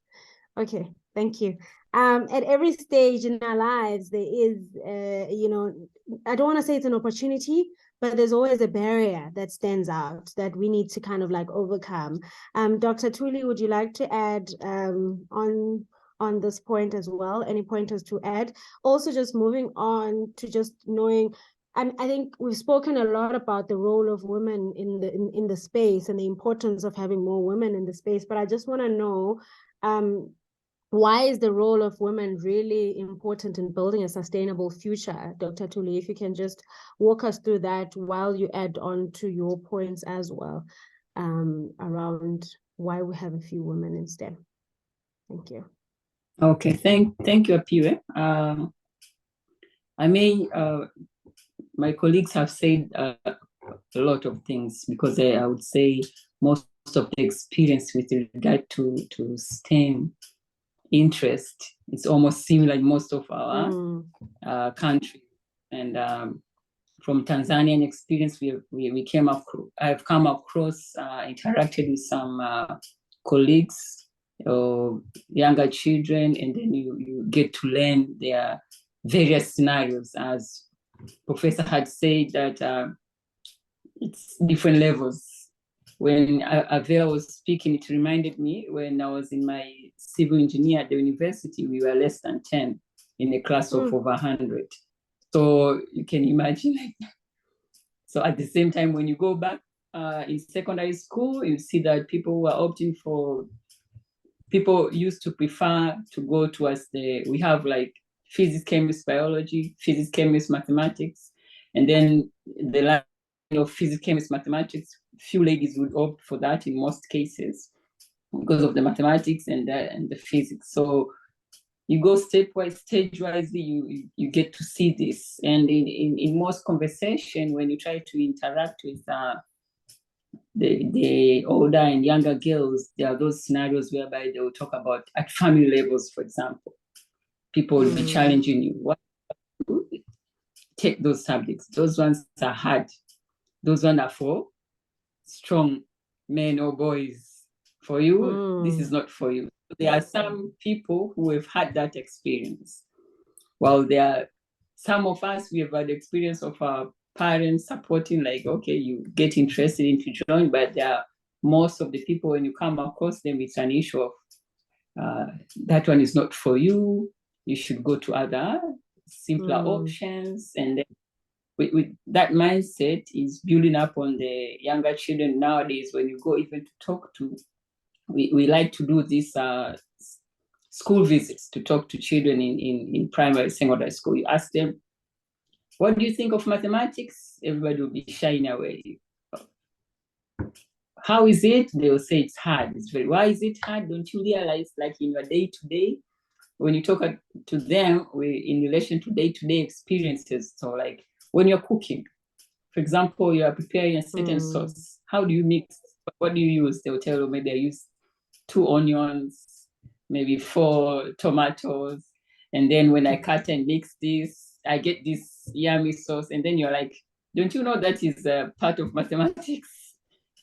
Okay, thank you. At every stage in our lives, there is, I don't want to say it's an opportunity, but there's always a barrier that stands out that we need to kind of like overcome. Dr. Tuli, would you like to add on this point as well? Any pointers to add? Also, just moving on to just knowing, I think we've spoken a lot about the role of women in the space and the importance of having more women in the space, but I just want to know, why is the role of women really important in building a sustainable future? Dr. Tuli, if you can just walk us through that while you add on to your points as well, around why we have a few women in STEM. Thank you.
Okay, thank you, Apiwe. My colleagues have said a lot of things, because I would say most of the experience with regard to STEM interest, it's almost similar in most of our country. And from Tanzanian experience, I've come across, interacted with some colleagues, younger children, and then you get to learn their various scenarios. As Professor had said, that it's different levels. When Avela was speaking, it reminded me when I was in my civil engineer at the university, we were less than 10 in a class of over 100. So you can imagine, like, So at the same time, when you go back in secondary school, you see that people were opting for, people used to prefer to go towards we have like physics, chemistry, biology, physics, chemistry, mathematics, and then the line of physics, chemistry, mathematics, few ladies would opt for that in most cases because of the mathematics and the physics. So you go stepwise, stage-wise, you get to see this. And in most conversation, when you try to interact with the older and younger girls, there are those scenarios whereby they will talk about at family levels, for example. People will be challenging you. What take those subjects? Those ones are hard. Those ones are for strong men or boys. For you, this is not for you. There are some people who have had that experience. While there are some of us, we have had the experience of our parents supporting, like, okay, you get interested in to join, but there are most of the people, when you come across them, it's an issue of that one is not for you. You should go to other simpler options. And then with that mindset is building up on the younger children nowadays. When you go even to talk to, we like to do these school visits to talk to children in primary, secondary school. You ask them, what do you think of mathematics? Everybody will be shying away. How is it? They will say it's hard. Why is it hard? Don't you realize, like in your day-to-day, when you talk to them in relation to day-to-day experiences, so like when you're cooking, for example, you are preparing a certain sauce. How do you mix? What do you use? They will tell you, maybe I use 2 onions, maybe 4 tomatoes. And then when I cut and mix this, I get this yummy sauce. And then you're like, don't you know that is a part of mathematics?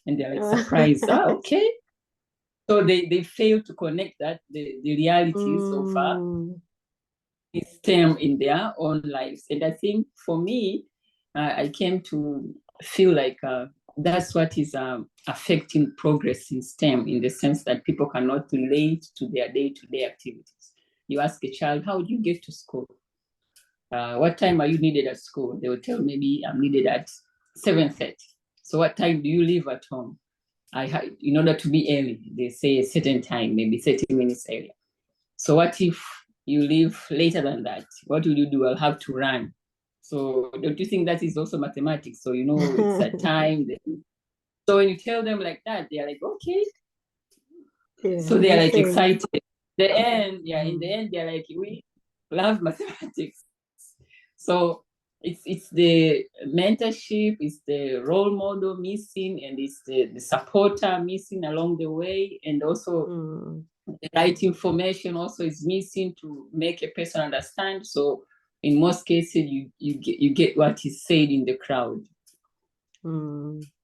And they're like surprised. Okay. So they fail to connect that, the realities of STEM in their own lives. And I think for me, I came to feel like that's what is affecting progress in STEM, in the sense that people cannot relate to their day-to-day activities. You ask a child, how do you get to school? What time are you needed at school? They will tell maybe I'm needed at 7:30. So what time do you leave at home? In order to be early, they say a certain time, maybe 30 minutes earlier. So what if you leave later than that? What will you do? I'll have to run. So don't you think that is also mathematics? So, it's a time. So when you tell them like that, they're like, okay. Yeah, so they're like excited. In the end, they're like, we love mathematics. So it's the mentorship, it's the role model missing, and it's the supporter missing along the way, and also the right information also is missing to make a person understand. So in most cases, you get what is said in the crowd.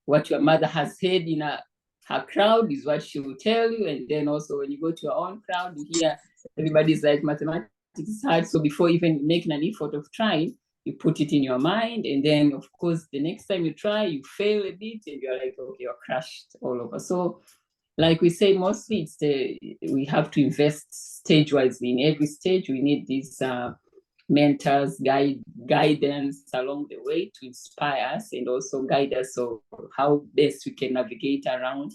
What your mother has said in her crowd is what she will tell you, and then also when you go to your own crowd, you hear everybody's like, mathematics is hard. So before even making an effort of trying, you put it in your mind, and then of course the next time you try, you fail a bit, and you're like, okay, you're crushed all over. So like we say, mostly it's we have to invest stage-wise. In every stage, we need these mentors, guidance along the way to inspire us and also guide us on how best we can navigate around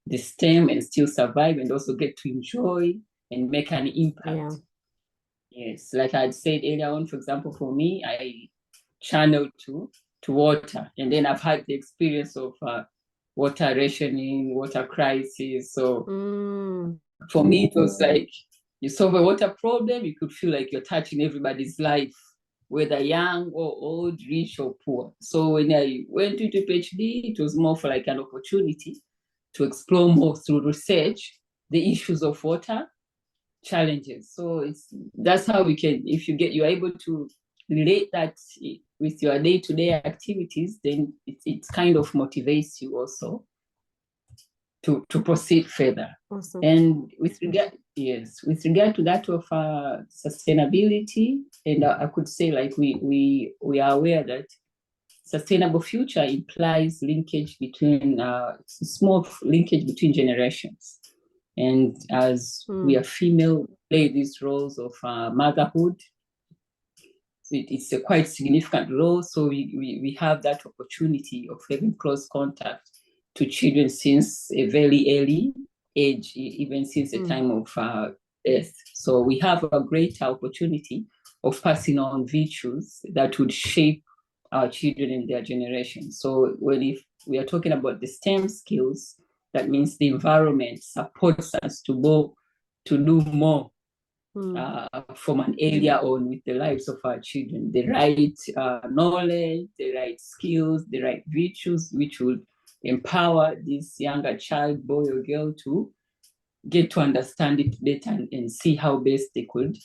the STEM and still survive, and also get to enjoy and make an impact. Yeah. Yes, like I had said earlier on, for example, for me, I channeled to water, and then I've had the experience of water rationing, water crisis. So for me, it was like, you solve a water problem, you could feel like you're touching everybody's life, whether young or old, rich or poor. So when I went into PhD, it was more for like an opportunity to explore more through research the issues of water challenges. So that's how we can, if you're able to relate that with your day-to-day activities, then it kind of motivates you also to proceed further. Awesome. And with regard to that of sustainability, and I could say, like, we are aware that sustainable future implies linkage between small linkage between generations. And as we are female, play these roles of motherhood, it's a quite significant role. So we have that opportunity of having close contact to children since a very early age, even since the time of birth. So we have a great opportunity of passing on virtues that would shape our children in their generation. So if we are talking about the STEM skills, that means the environment supports us to do more from an area on with the lives of our children, the right knowledge, the right skills, the right virtues, which will empower this younger child, boy or girl, to get to understand it better and see how best they could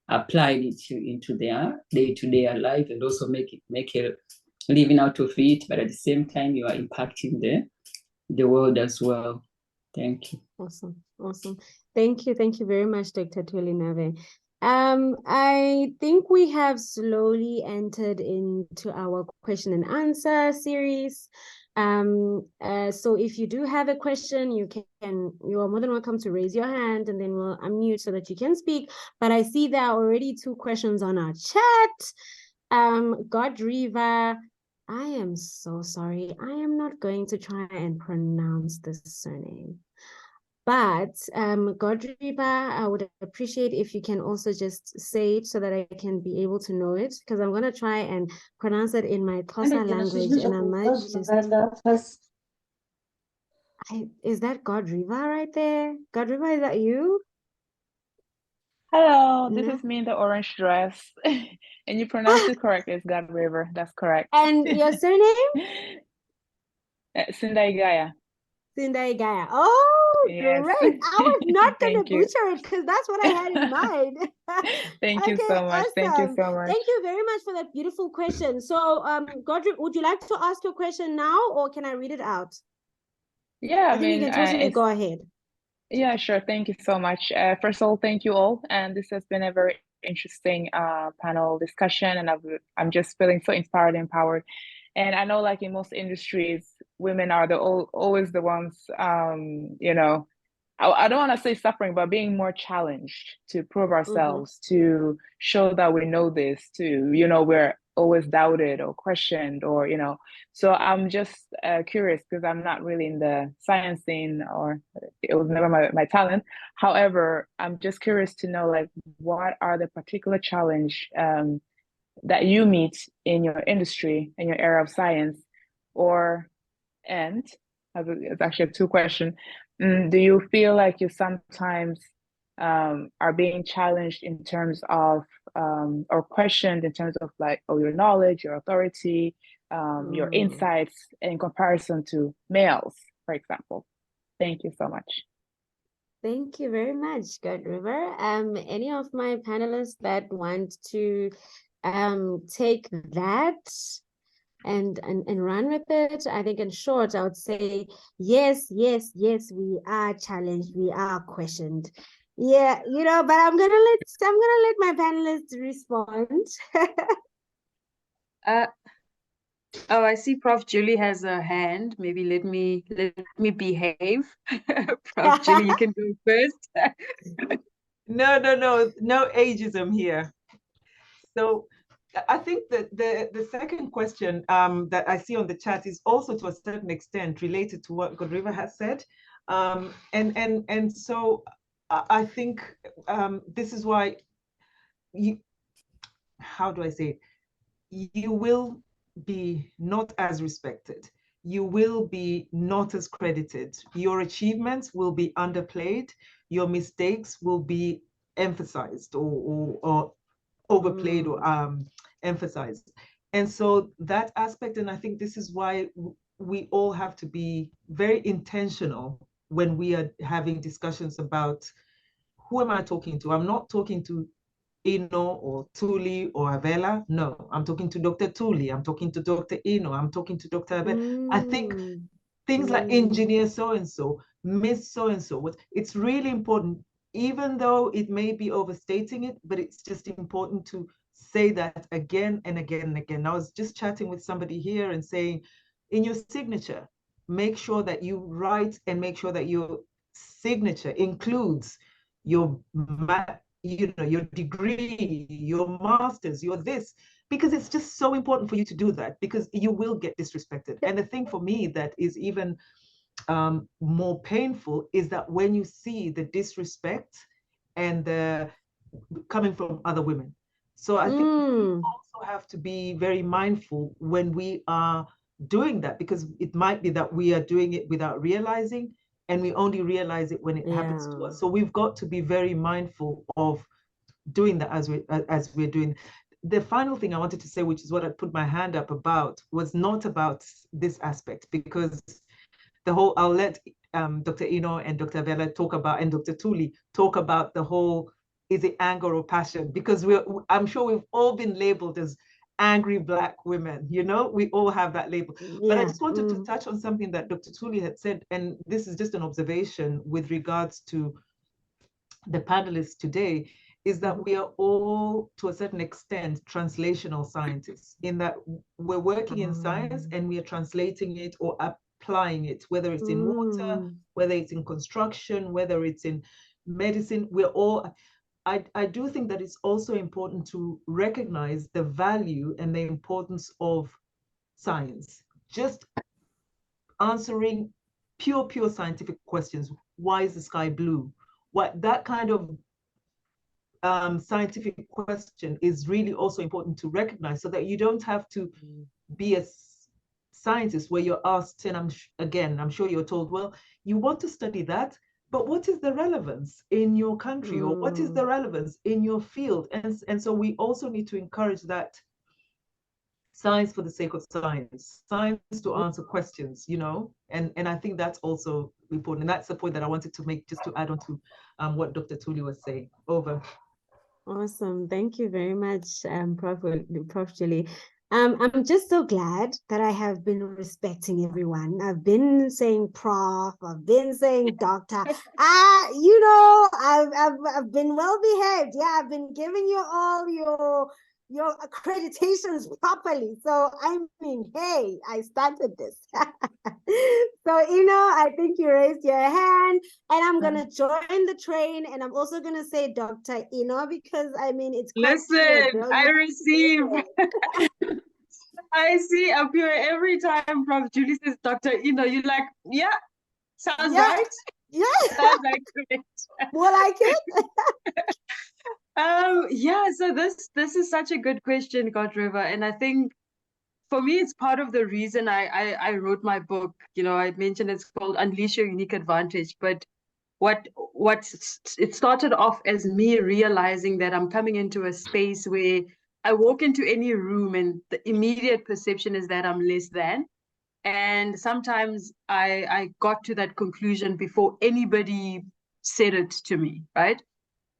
apply it into their day-to-day life, and also make a living out of it. But at the same time, you are impacting the world as well. Thank you.
Awesome. Thank you very much, Dr. Tulinave. I think we have slowly entered into our question and answer series. So if you do have a question, you are more than welcome to raise your hand, and then we'll unmute so that you can speak. But I see there are already 2 questions on our chat. Godriva, I am so sorry. I am not going to try and pronounce this surname. But Godriva, I would appreciate if you can also just say it so that I can be able to know it, because I'm going to try and pronounce it in my Xhosa language, and I might just... Is that Godriva right there? Godriva, is that you?
Hello, this is me in the orange dress. And you pronounced it correctly. It's Godriva. That's correct.
And your surname?
Sindaigaya.
Sindaigaya. Oh,
yes.
Great. I was not going to butcher it because that's what I had in mind.
Thank you so much.
Awesome.
Thank you so much.
Thank you very much for that beautiful question. So, Godriva, would you like to ask your question now, or can I read it out?
Yeah,
I think you can totally go ahead.
Yeah, sure. Thank you so much. First of all, thank you all. And this has been a very interesting panel discussion, and I'm just feeling so inspired and empowered. And I know, like in most industries, women are always the ones, you know, I don't want to say suffering, but being more challenged to prove ourselves, to show that we know this, to, you know, we're always doubted or questioned, or, you know. So I'm just curious, because I'm not really in the science scene, or it was never my talent. However, I'm just curious to know, like, what are the particular challenge that you meet in your industry, in your area of science, and it's actually a 2-question. Do you feel like you sometimes are being challenged in terms of, or questioned in terms of, like, your knowledge, your authority, your insights in comparison to males, for example? Thank you so much.
Thank you very much, Godriva. Any of my panelists that want to take that and run with it? I think in short, I would say yes, we are challenged, we are questioned. Yeah, you know, but I'm gonna let my panelists respond.
Oh, I see Prof. Julie has a hand. Maybe let me behave. Prof. Julie, you can go first.
No ageism here. So I think that the second question that I see on the chat is also to a certain extent related to what Godriva has said. And so I think this is why how do I say it? You will be not as respected. You will be not as credited. Your achievements will be underplayed. Your mistakes will be emphasized or overplayed or emphasized. And so that aspect, and I think this is why we all have to be very intentional when we are having discussions about who am I talking to? I'm not talking to Ino or Tuli or Avela. No, I'm talking to Dr. Tuli. I'm talking to Dr. Ino. I'm talking to Dr. Avela. I think things like engineer so-and-so, Miss so-and-so, it's really important, even though it may be overstating it, but it's just important to say that again and again and again. I was just chatting with somebody here and saying, in your signature, make sure that you write and make sure that your signature includes your you know, your degree, your master's, your this, because it's just so important for you to do that, because you will get disrespected. And the thing for me that is even more painful is that when you see the disrespect and the coming from other women. So I think we also have to be very mindful when we are doing that, because it might be that we are doing it without realizing, and we only realize it when it happens to us. So we've got to be very mindful of doing that as we're doing. The final thing I wanted to say, which is what I put my hand up about, was not about this aspect, because the whole, I'll let Dr. Ino and Dr. Avela talk about, and Dr. Tuli talk about the whole, is it anger or passion? Because I'm sure we've all been labeled as angry Black women, you know, we all have that label. But I just wanted to touch on something that Dr. Tuli had said, and this is just an observation with regards to the panelists today, is that we are all, to a certain extent, translational scientists, in that we're working in science and we are translating it or applying it, whether it's in water, whether it's in construction, whether it's in medicine. We're all, I do think that it's also important to recognize the value and the importance of science. Just answering pure scientific questions. Why is the sky blue? What, that kind of scientific question is really also important to recognize, so that you don't have to be a scientist where you're asked, and I'm sure you're told, well, you want to study that, but what is the relevance in your country, or what is the relevance in your field? And so we also need to encourage that science for the sake of science, science to answer questions, you know, and I think that's also important. And that's the point that I wanted to make, just to add on to what Dr. Tuli was saying. Over.
Awesome. Thank you very much, Prof. Julie. I'm just so glad that I have been respecting everyone. I've been saying Prof, I've been saying Doctor. You know, I've been well behaved. Yeah, I've been giving you all your accreditations properly. So I mean, hey, I started this. So, you know, I think you raised your hand, and I'm gonna join the train, and I'm also gonna say Dr. Ino, because I mean, it's quite
listen, I receive. I see up here every time Prof. Julie says Dr. Ino, you're like, yeah, sounds right.
Yeah,
sounds like it.
More like it.
Yeah, so this is such a good question, God River, and I think for me it's part of the reason I wrote my book. You know, I mentioned it's called Unleash Your Unique Advantage, but it started off as me realizing that I'm coming into a space where I walk into any room and the immediate perception is that I'm less than. And sometimes I got to that conclusion before anybody said it to me, right?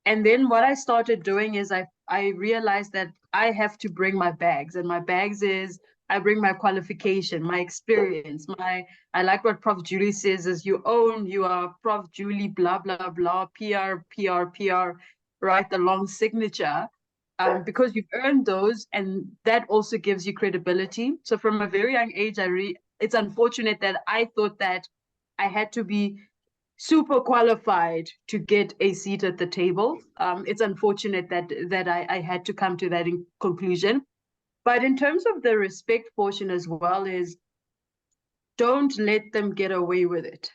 And then what I started doing is I realized that I have to bring my bags, and my bags is I bring my qualification, my experience, I like what Prof. Julie says is you are Prof. Julie, blah, blah, blah, PR, write the long signature, because you've earned those, and that also gives you credibility. So from a very young age, it's unfortunate that I thought that I had to be super qualified to get a seat at the table. It's unfortunate that I had to come to that conclusion. But in terms of the respect portion as well, is don't let them get away with it.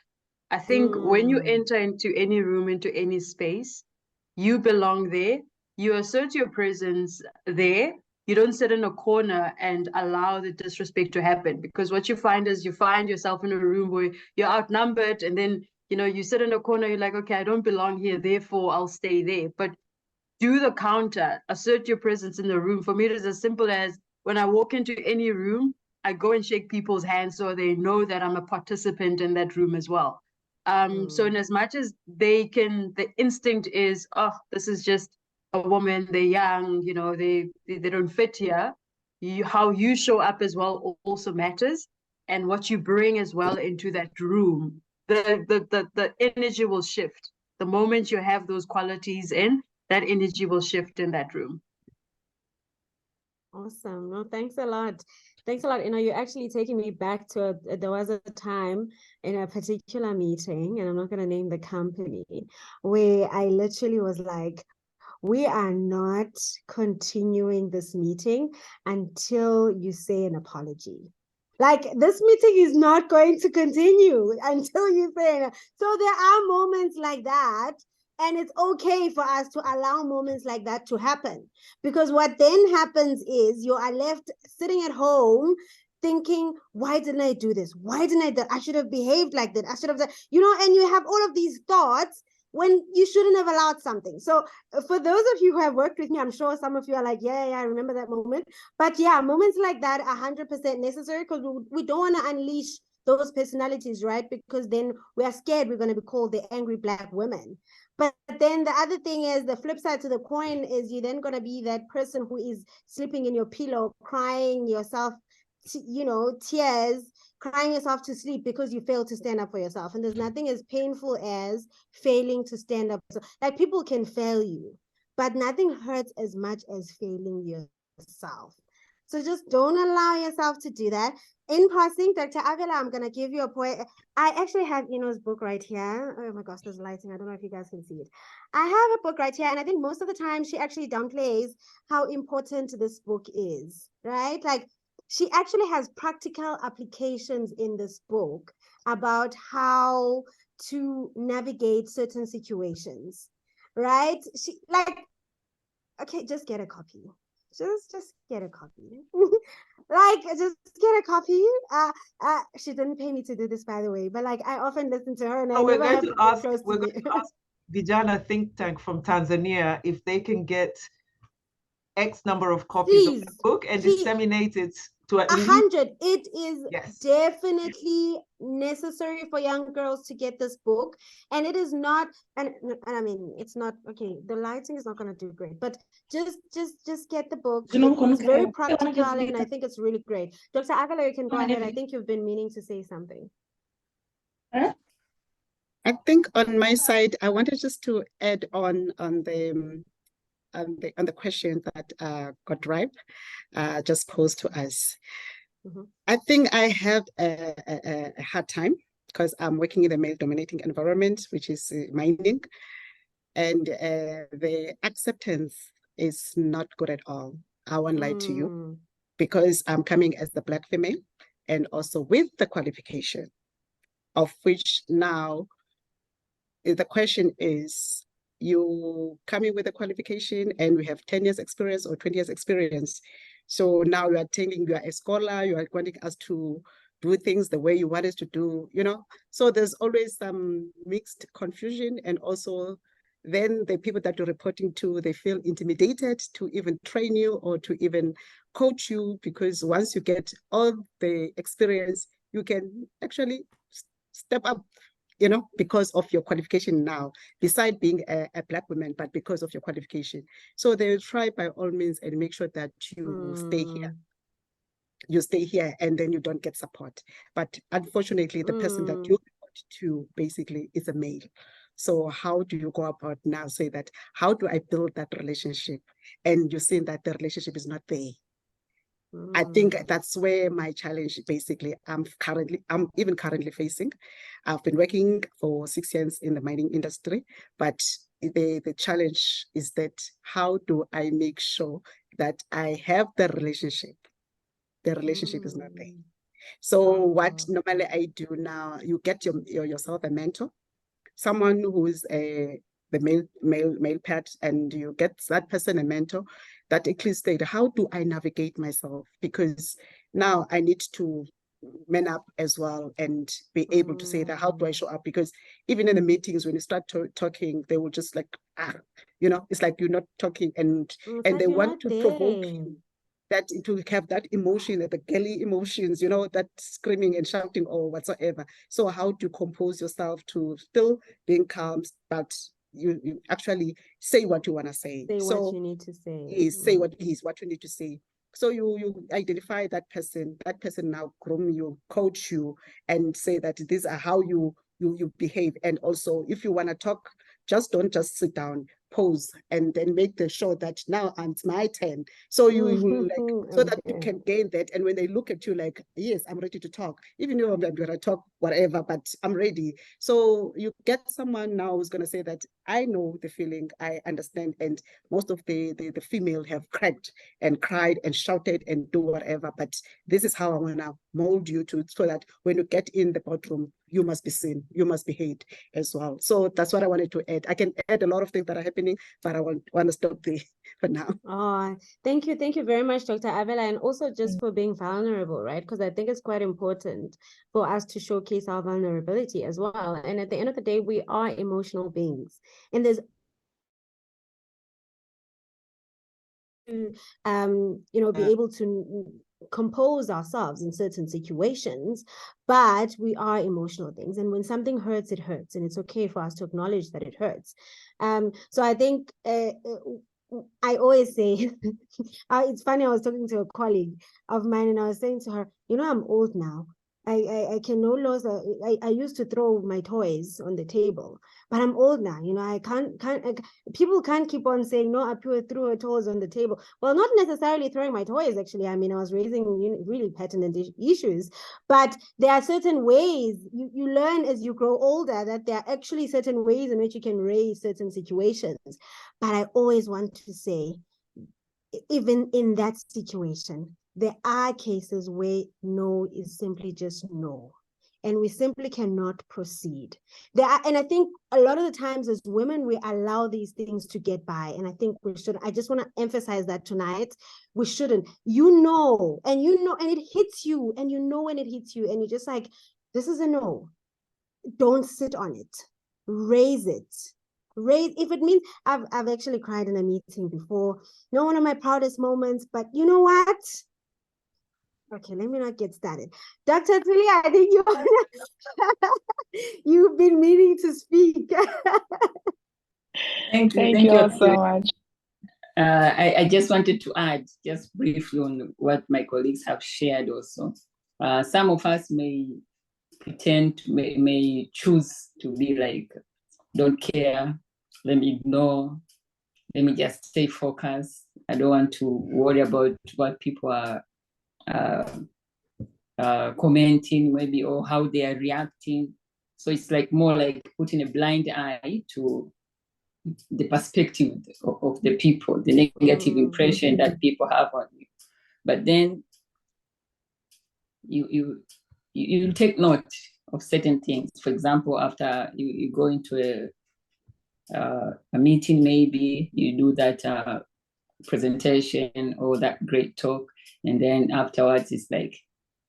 I think when you enter into any room, into any space, you belong there. You assert your presence there. You don't sit in a corner and allow the disrespect to happen, because what you find is you find yourself in a room where you're outnumbered, and then you know, you sit in a corner, you're like, okay, I don't belong here, therefore I'll stay there. But do the counter, assert your presence in the room. For me, it is as simple as when I walk into any room, I go and shake people's hands so they know that I'm a participant in that room as well. So in as much as the instinct is, oh, this is just a woman, they're young, you know, they don't fit here. How you show up as well also matters, and what you bring as well into that room. The energy will shift. The moment you have those qualities in, that energy will shift in that room.
Awesome. No, thanks a lot. Thanks a lot. You know, you're actually taking me back to there was a time in a particular meeting, and I'm not going to name the company, where I literally was like, we are not continuing this meeting until you say an apology. Like, this meeting is not going to continue until you say it. So there are moments like that, and it's okay for us to allow moments like that to happen. Because what then happens is you are left sitting at home thinking, why didn't I do this? Why didn't I do that? I should have behaved like that. I should have done, you know, and you have all of these thoughts when you shouldn't have allowed something. So for those of you who have worked with me, I'm sure some of you are like, yeah, I remember that moment. But yeah, moments like that are 100% necessary, because we don't want to unleash those personalities, right? Because then we are scared we're going to be called the angry Black women. But then the other thing is, the flip side to the coin is you're then going to be that person who is sleeping in your pillow, crying yourself, you know, tears, crying yourself to sleep because you failed to stand up for yourself. And there's nothing as painful as failing to stand up. So, like, people can fail you, but nothing hurts as much as failing yourself. So just don't allow yourself to do that. In passing, Dr. Avela, I'm going to give you a point. I actually have Ino's book right here. Oh my gosh, there's lighting. I don't know if you guys can see it. I have a book right here, and I think most of the time she actually downplays how important this book is, right? Like, she actually has practical applications in this book about how to navigate certain situations, right? She, like, okay, just get a copy. Just get a copy. Like, just get a copy. She didn't pay me to do this, by the way, but like, I often listen to her, and
So
we're going to ask
Vijana think tank from Tanzania if they can get X number of copies of the book and disseminate it to at least
100. It is definitely necessary for young girls to get this book. And it is not, and I mean, it's not, okay, the lighting is not going to do great, but just get the book. It's very practical, and I think it's really great. Dr. Avela, you can go ahead. I think you've been meaning to say something.
I think on my side, I wanted just to add on the question that Godrive just posed to us. I think I have a hard time because I'm working in a male-dominating environment, which is mining, and the acceptance is not good at all. I won't lie to you, because I'm coming as the Black female, and also with the qualification, of which now the question is, you coming with a qualification and we have 10 years experience or 20 years experience. So now you are telling you are a scholar, you are wanting us to do things the way you want us to do, you know? So there's always some mixed confusion, and also then the people that you're reporting to, they feel intimidated to even train you or to even coach you, because once you get all the experience, you can actually step up, you know, because of your qualification now, beside being a Black woman, but because of your qualification. So they will try by all means and make sure that you stay here. You stay here, and then you don't get support. But unfortunately, the person that you report to basically is a male. So how do you go about now say that, how do I build that relationship? And you're seeing that the relationship is not there. I think that's where my challenge basically I'm even currently facing. I've been working for 6 years in the mining industry, but the challenge is that how do I make sure that I have the relationship? The relationship is not there. So what normally I do now, you get yourself a mentor, someone who is the male part, and you get that person a mentor that actually state, how do I navigate myself? Because now I need to man up as well and be able to say that, how do I show up? Because even in the meetings, when you start talking, they will just like, you know, it's like you're not talking, and they want to provoke you. That to have that emotion, that the girly emotions, you know, that screaming and shouting or whatsoever. So how to compose yourself to still being calm, but you actually say what you want to say.
Say what you need to say.
Say what you need to say. So you identify that person now groom you, coach you, and say that these are how you behave. And also, if you want to talk, don't just sit down, pose and then make the show that now it's my turn. So you will like, so that you can gain that. And when they look at you like, yes, I'm ready to talk, even though I'm gonna talk whatever, but I'm ready. So you get someone now who's gonna say that I know the feeling, I understand. And most of the female have cracked and cried and shouted and do whatever, but this is how I wanna mold you to, so that when you get in the boardroom, you must be seen, you must be heard as well. So that's what I wanted to add. I can add a lot of things that are happening, but I want to stop there for now.
Oh, thank you very much, Dr. Avela, and also just for being vulnerable, right? Because I think it's quite important for us to showcase our vulnerability as well. And at the end of the day, we are emotional beings, and there's be able to compose ourselves in certain situations, but we are emotional things, and when something hurts, it hurts, and it's okay for us to acknowledge that it hurts. So I think I always say it's funny, I was talking to a colleague of mine and I was saying to her, I'm old now. I can no longer, I used to throw my toys on the table, but I'm old now, I can't people can't keep on saying, no, I threw her toys on the table. Well, not necessarily throwing my toys, actually. I mean, I was raising really pertinent issues, but there are certain ways you learn as you grow older that there are actually certain ways in which you can raise certain situations. But I always want to say, even in that situation, there are cases where no is simply just no, and we simply cannot proceed. And I think a lot of the times as women, we allow these things to get by, and I think we should. I just want to emphasize that tonight. We shouldn't. And it hits you, and when it hits you, and you're just like, this is a no. Don't sit on it. Raise it. If it means I've actually cried in a meeting before. Not one of my proudest moments, but you know what? Okay, let me not get started. Dr. Tuli, I think you've been meaning to speak.
Thank
you all so much.
I just wanted to add just briefly on what my colleagues have shared also. Some of us may may choose to be like, don't care, let me ignore, let me just stay focused. I don't want to worry about what people are commenting maybe, or how they are reacting. So it's like more like putting a blind eye to the perspective of the people, the negative impression that people have on you. But then you take note of certain things. For example, after you go into a meeting, maybe you do that presentation or that great talk, and then afterwards it's like,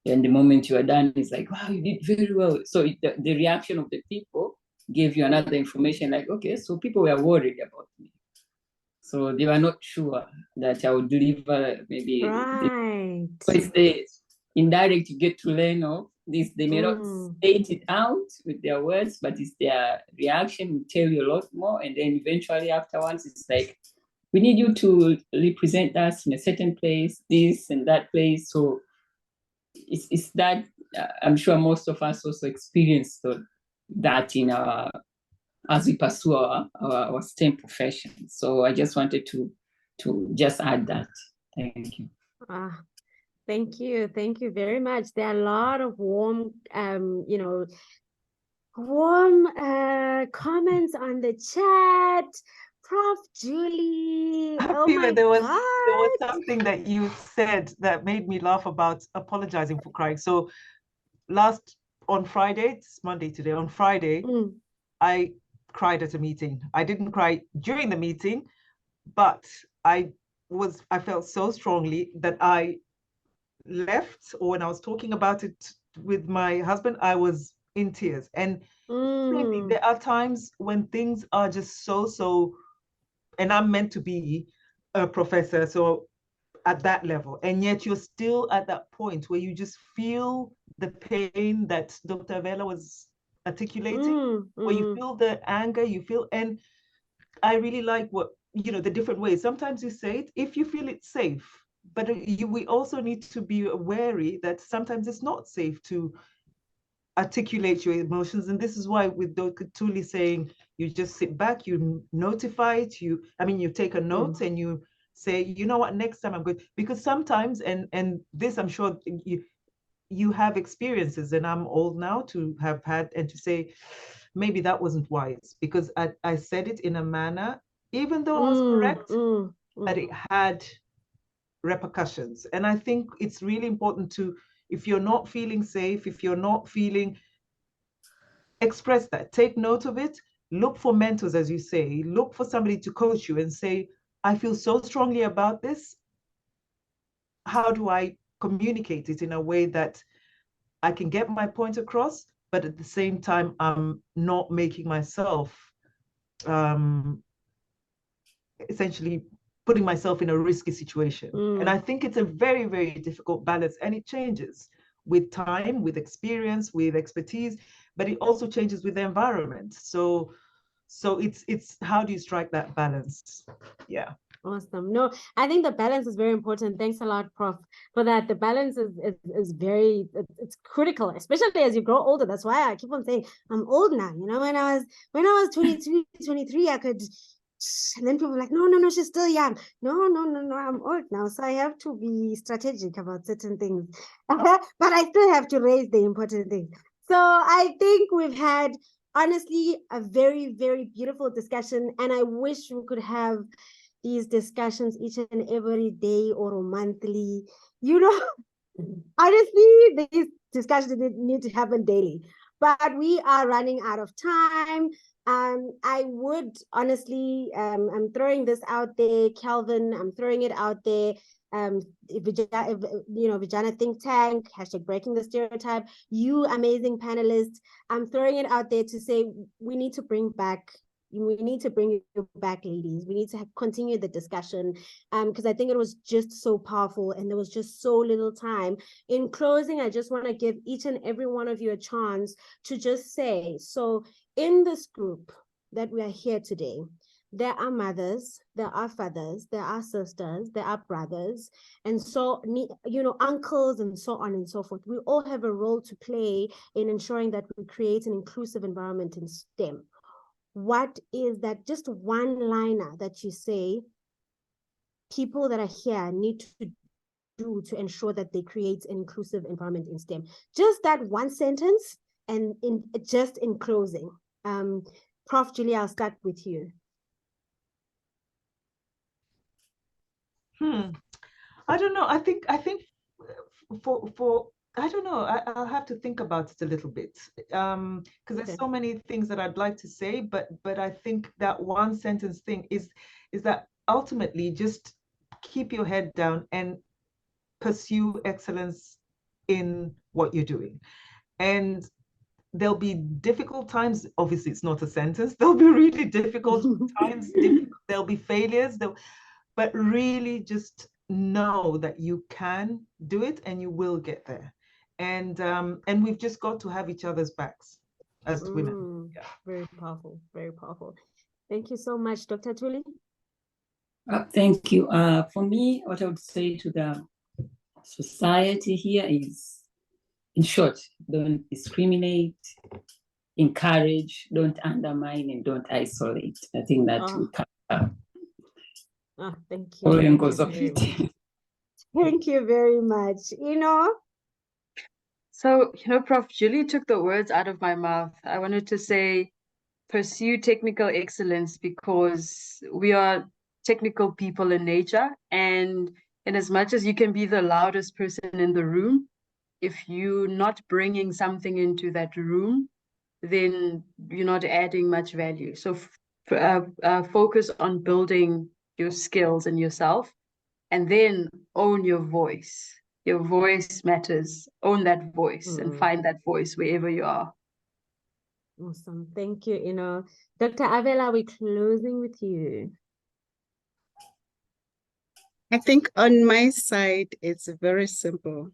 and the moment you are done, it's like, wow, you did very well. So the reaction of the people gave you another information, like, okay, so people were worried about me. So they were not sure that I would deliver maybe.
Right.
So it's the indirect, you get to learn of this. They may not state it out with their words, but it's their reaction will tell you a lot more. And then eventually afterwards, it's like, we need you to represent us in a certain place, this and that place. So it's that, I'm sure most of us also experience that in our, as we pursue our STEM profession. So I just wanted to just add that. Thank you.
Thank you very much. There are a lot of warm comments on the chat. Prof. Julie, oh my
there was
God.
something that you said that made me laugh about apologizing for crying. So on Friday, it's Monday today, on Friday, I cried at a meeting. I didn't cry during the meeting, but I felt so strongly that I left, or when I was talking about it with my husband, I was in tears. And maybe there are times when things are just so, and I'm meant to be a professor, so at that level, and yet you're still at that point where you just feel the pain that Dr. Avela was articulating, where you feel the anger, and I really like what, the different ways. Sometimes you say it if you feel it's safe, but we also need to be wary that sometimes it's not safe to articulate your emotions. And this is why with Dr. Tuli saying, you just sit back, you notify it, you take a note and you say, you know what, next time I'm good. Because sometimes, and this I'm sure you have experiences, and I'm old now to have had, and to say, maybe that wasn't wise, because I said it in a manner, even though I was correct, but it had repercussions. And I think it's really important to, if you're not feeling safe, if you're not feeling, express that, take note of it, look for mentors, as you say, look for somebody to coach you and say, I feel so strongly about this. How do I communicate it in a way that I can get my point across, but at the same time, I'm not making myself essentially putting myself in a risky situation. And I think it's a very, very difficult balance, and it changes with time, with experience, with expertise, but it also changes with the environment. So it's how do you strike that balance? Yeah.
Awesome. No, I think the balance is very important. Thanks a lot, Prof, for that. The balance is very, it's critical, especially as you grow older. That's why I keep on saying I'm old now. You know, when I was 22, 23, I could, and then people were like, no, she's still young. No, I'm old now. So I have to be strategic about certain things, but I still have to raise the important things. So I think we've had, honestly, a very, very beautiful discussion, and I wish we could have these discussions each and every day or monthly. You know, honestly, these discussions need to happen daily, but we are running out of time. I would honestly, I'm throwing this out there, Calvin, I'm throwing it out there. Vijana Think Tank, # breaking the stereotype, you amazing panelists, I'm throwing it out there to say we need to bring you back, ladies. We need to continue the discussion, because I think it was just so powerful and there was just so little time. In closing, I just want to give each and every one of you a chance to just say, so in this group that we are here today, there are mothers, there are fathers, there are sisters, there are brothers, and so, uncles, and so on and so forth. We all have a role to play in ensuring that we create an inclusive environment in STEM. What is that just one-liner that you say people that are here need to do to ensure that they create an inclusive environment in STEM? Just that one sentence, and in closing. Prof. Julia, I'll start with you.
I don't know. I think for I don't know. I'll have to think about it a little bit, because there's so many things that I'd like to say, but I think that one sentence thing is that ultimately just keep your head down and pursue excellence in what you're doing. And there'll be difficult times. Obviously, it's not a sentence. There'll be really difficult times. There'll be failures. But really just know that you can do it and you will get there. And we've just got to have each other's backs as women. Yeah.
Very powerful, very powerful. Thank you so much, Dr. Tuli.
Thank you. For me, what I would say to the society here is, in short, don't discriminate, encourage, don't undermine, and don't isolate. I think that we cover
thank you.
all angles of it.
Thank you very much.
So, Prof. Julie took the words out of my mouth. I wanted to say, pursue technical excellence, because we are technical people in nature. And in as much as you can be the loudest person in the room, if you're not bringing something into that room, then you're not adding much value. So focus on building your skills and yourself, and then own your voice. Your voice matters. Own that voice and find that voice wherever you are.
Awesome. Thank you. Dr. Avela, we're closing with you.
I think on my side, it's very simple.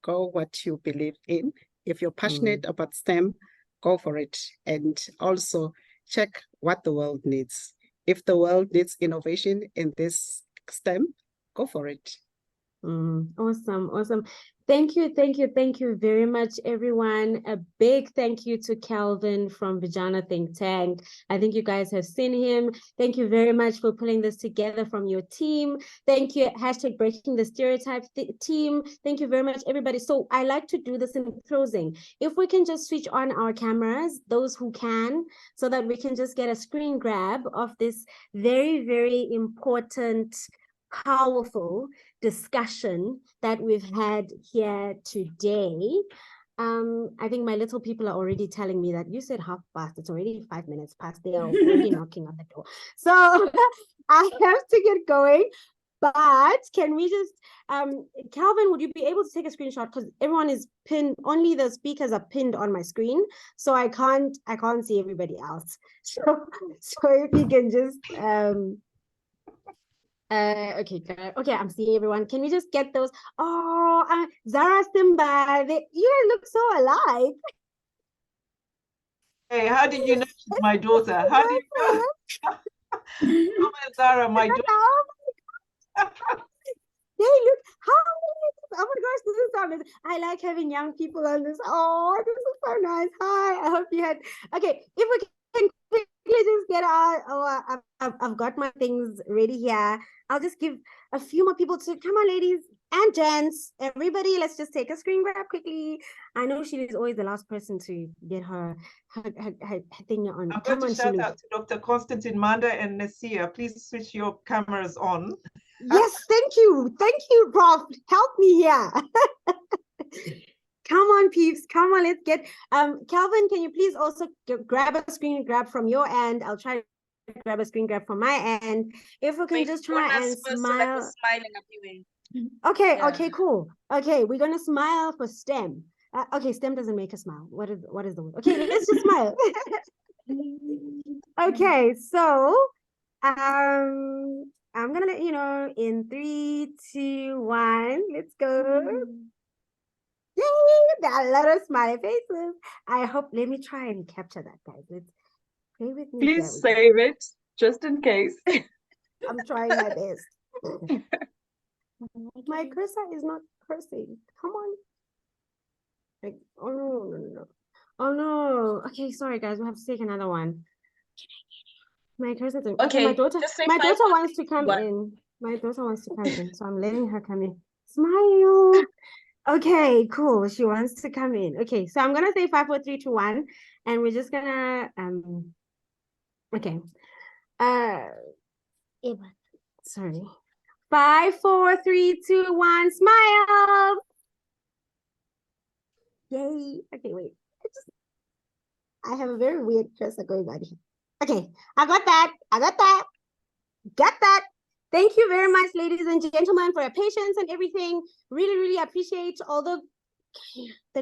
Go what you believe in. If you're passionate about STEM, go for it. And also check what the world needs. If the world needs innovation in this STEM, go for it.
Awesome. Thank you very much, everyone. A big thank you to Calvin from Vijana Think Tank. I think you guys have seen him. Thank you very much for pulling this together from your team. Thank you, hashtag Breaking the Stereotype team. Thank you very much, everybody. So I like to do this in closing. If we can just switch on our cameras, those who can, so that we can just get a screen grab of this very, very important, powerful discussion that we've had here today. I think my little people are already telling me that you said 1:30. It's already 5 minutes past. They are already knocking on the door. So I have to get going. But can we just, Calvin, would you be able to take a screenshot? Because everyone is pinned, only the speakers are pinned on my screen. So I can't see everybody else. So if you can just, okay, I'm seeing everyone. Can we just get those? Oh, Zara, Simba, you guys look so alike.
Hey, how did you know she's my daughter? How do you know? Come on, Zara, my daughter.
Hey, look, how oh my gosh, this is so amazing. I like having young people on this. Oh, this is so nice. Hi, I hope you had. Okay, if we can quickly just get out. Oh, I've got my things ready here. I'll just give a few more people to come on, ladies and gents. Everybody, let's just take a screen grab quickly. I know she is always the last person to get her thing on.
I'm going to shout out to Dr. Constantine Manda and Nessia. Please switch your cameras on.
Yes, thank you, Prof. Help me here. Come on, peeps. Come on, let's get. Calvin, can you please also grab a screen grab from your end? I'll try to grab a screen grab from my end. If we can just try and smile. Okay, yeah. Okay, cool. Okay, we're gonna smile for STEM. Okay, STEM doesn't make us smile. What is the word? Okay, let's just smile. Okay, so I'm gonna let you know in 3, 2, 1. Let's go. Yay! There are a lot of smiley faces. I hope. Let me try and capture that, guys. Let's play with me.
Please save it, just in case.
I'm trying my best. My cursor is not cursing. Come on. Like, oh no. Oh no. Okay, sorry guys. We'll have to take another one. My cursor. Okay. My daughter wants to come in. My daughter wants to come in, so I'm letting her come in. Smile. Okay, cool. She wants to come in. Okay, so I'm gonna say 5, 4, 3, 2, 1, and we're just gonna okay. Sorry. 5, 4, 3, 2, 1. Smile. Yay. Okay, wait. I have a very weird cursor going on here. Okay, I got that. Got that. Thank you very much, ladies and gentlemen, for your patience and everything. Really, really appreciate all the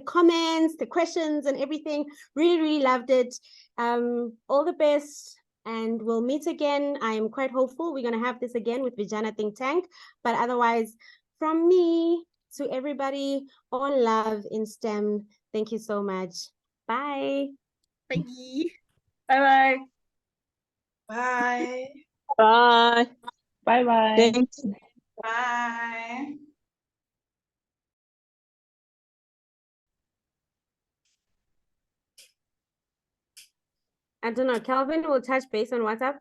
comments, the questions and everything. Really, really loved it. All the best, and we'll meet again. I am quite hopeful we're going to have this again with Vijana Think Tank. But otherwise, from me to everybody, all love in STEM. Thank you so much. Bye.
Bye.
Bye-bye.
Bye.
Bye.
Bye-bye.
Thanks.
Bye.
I don't know. Calvin will touch base on WhatsApp.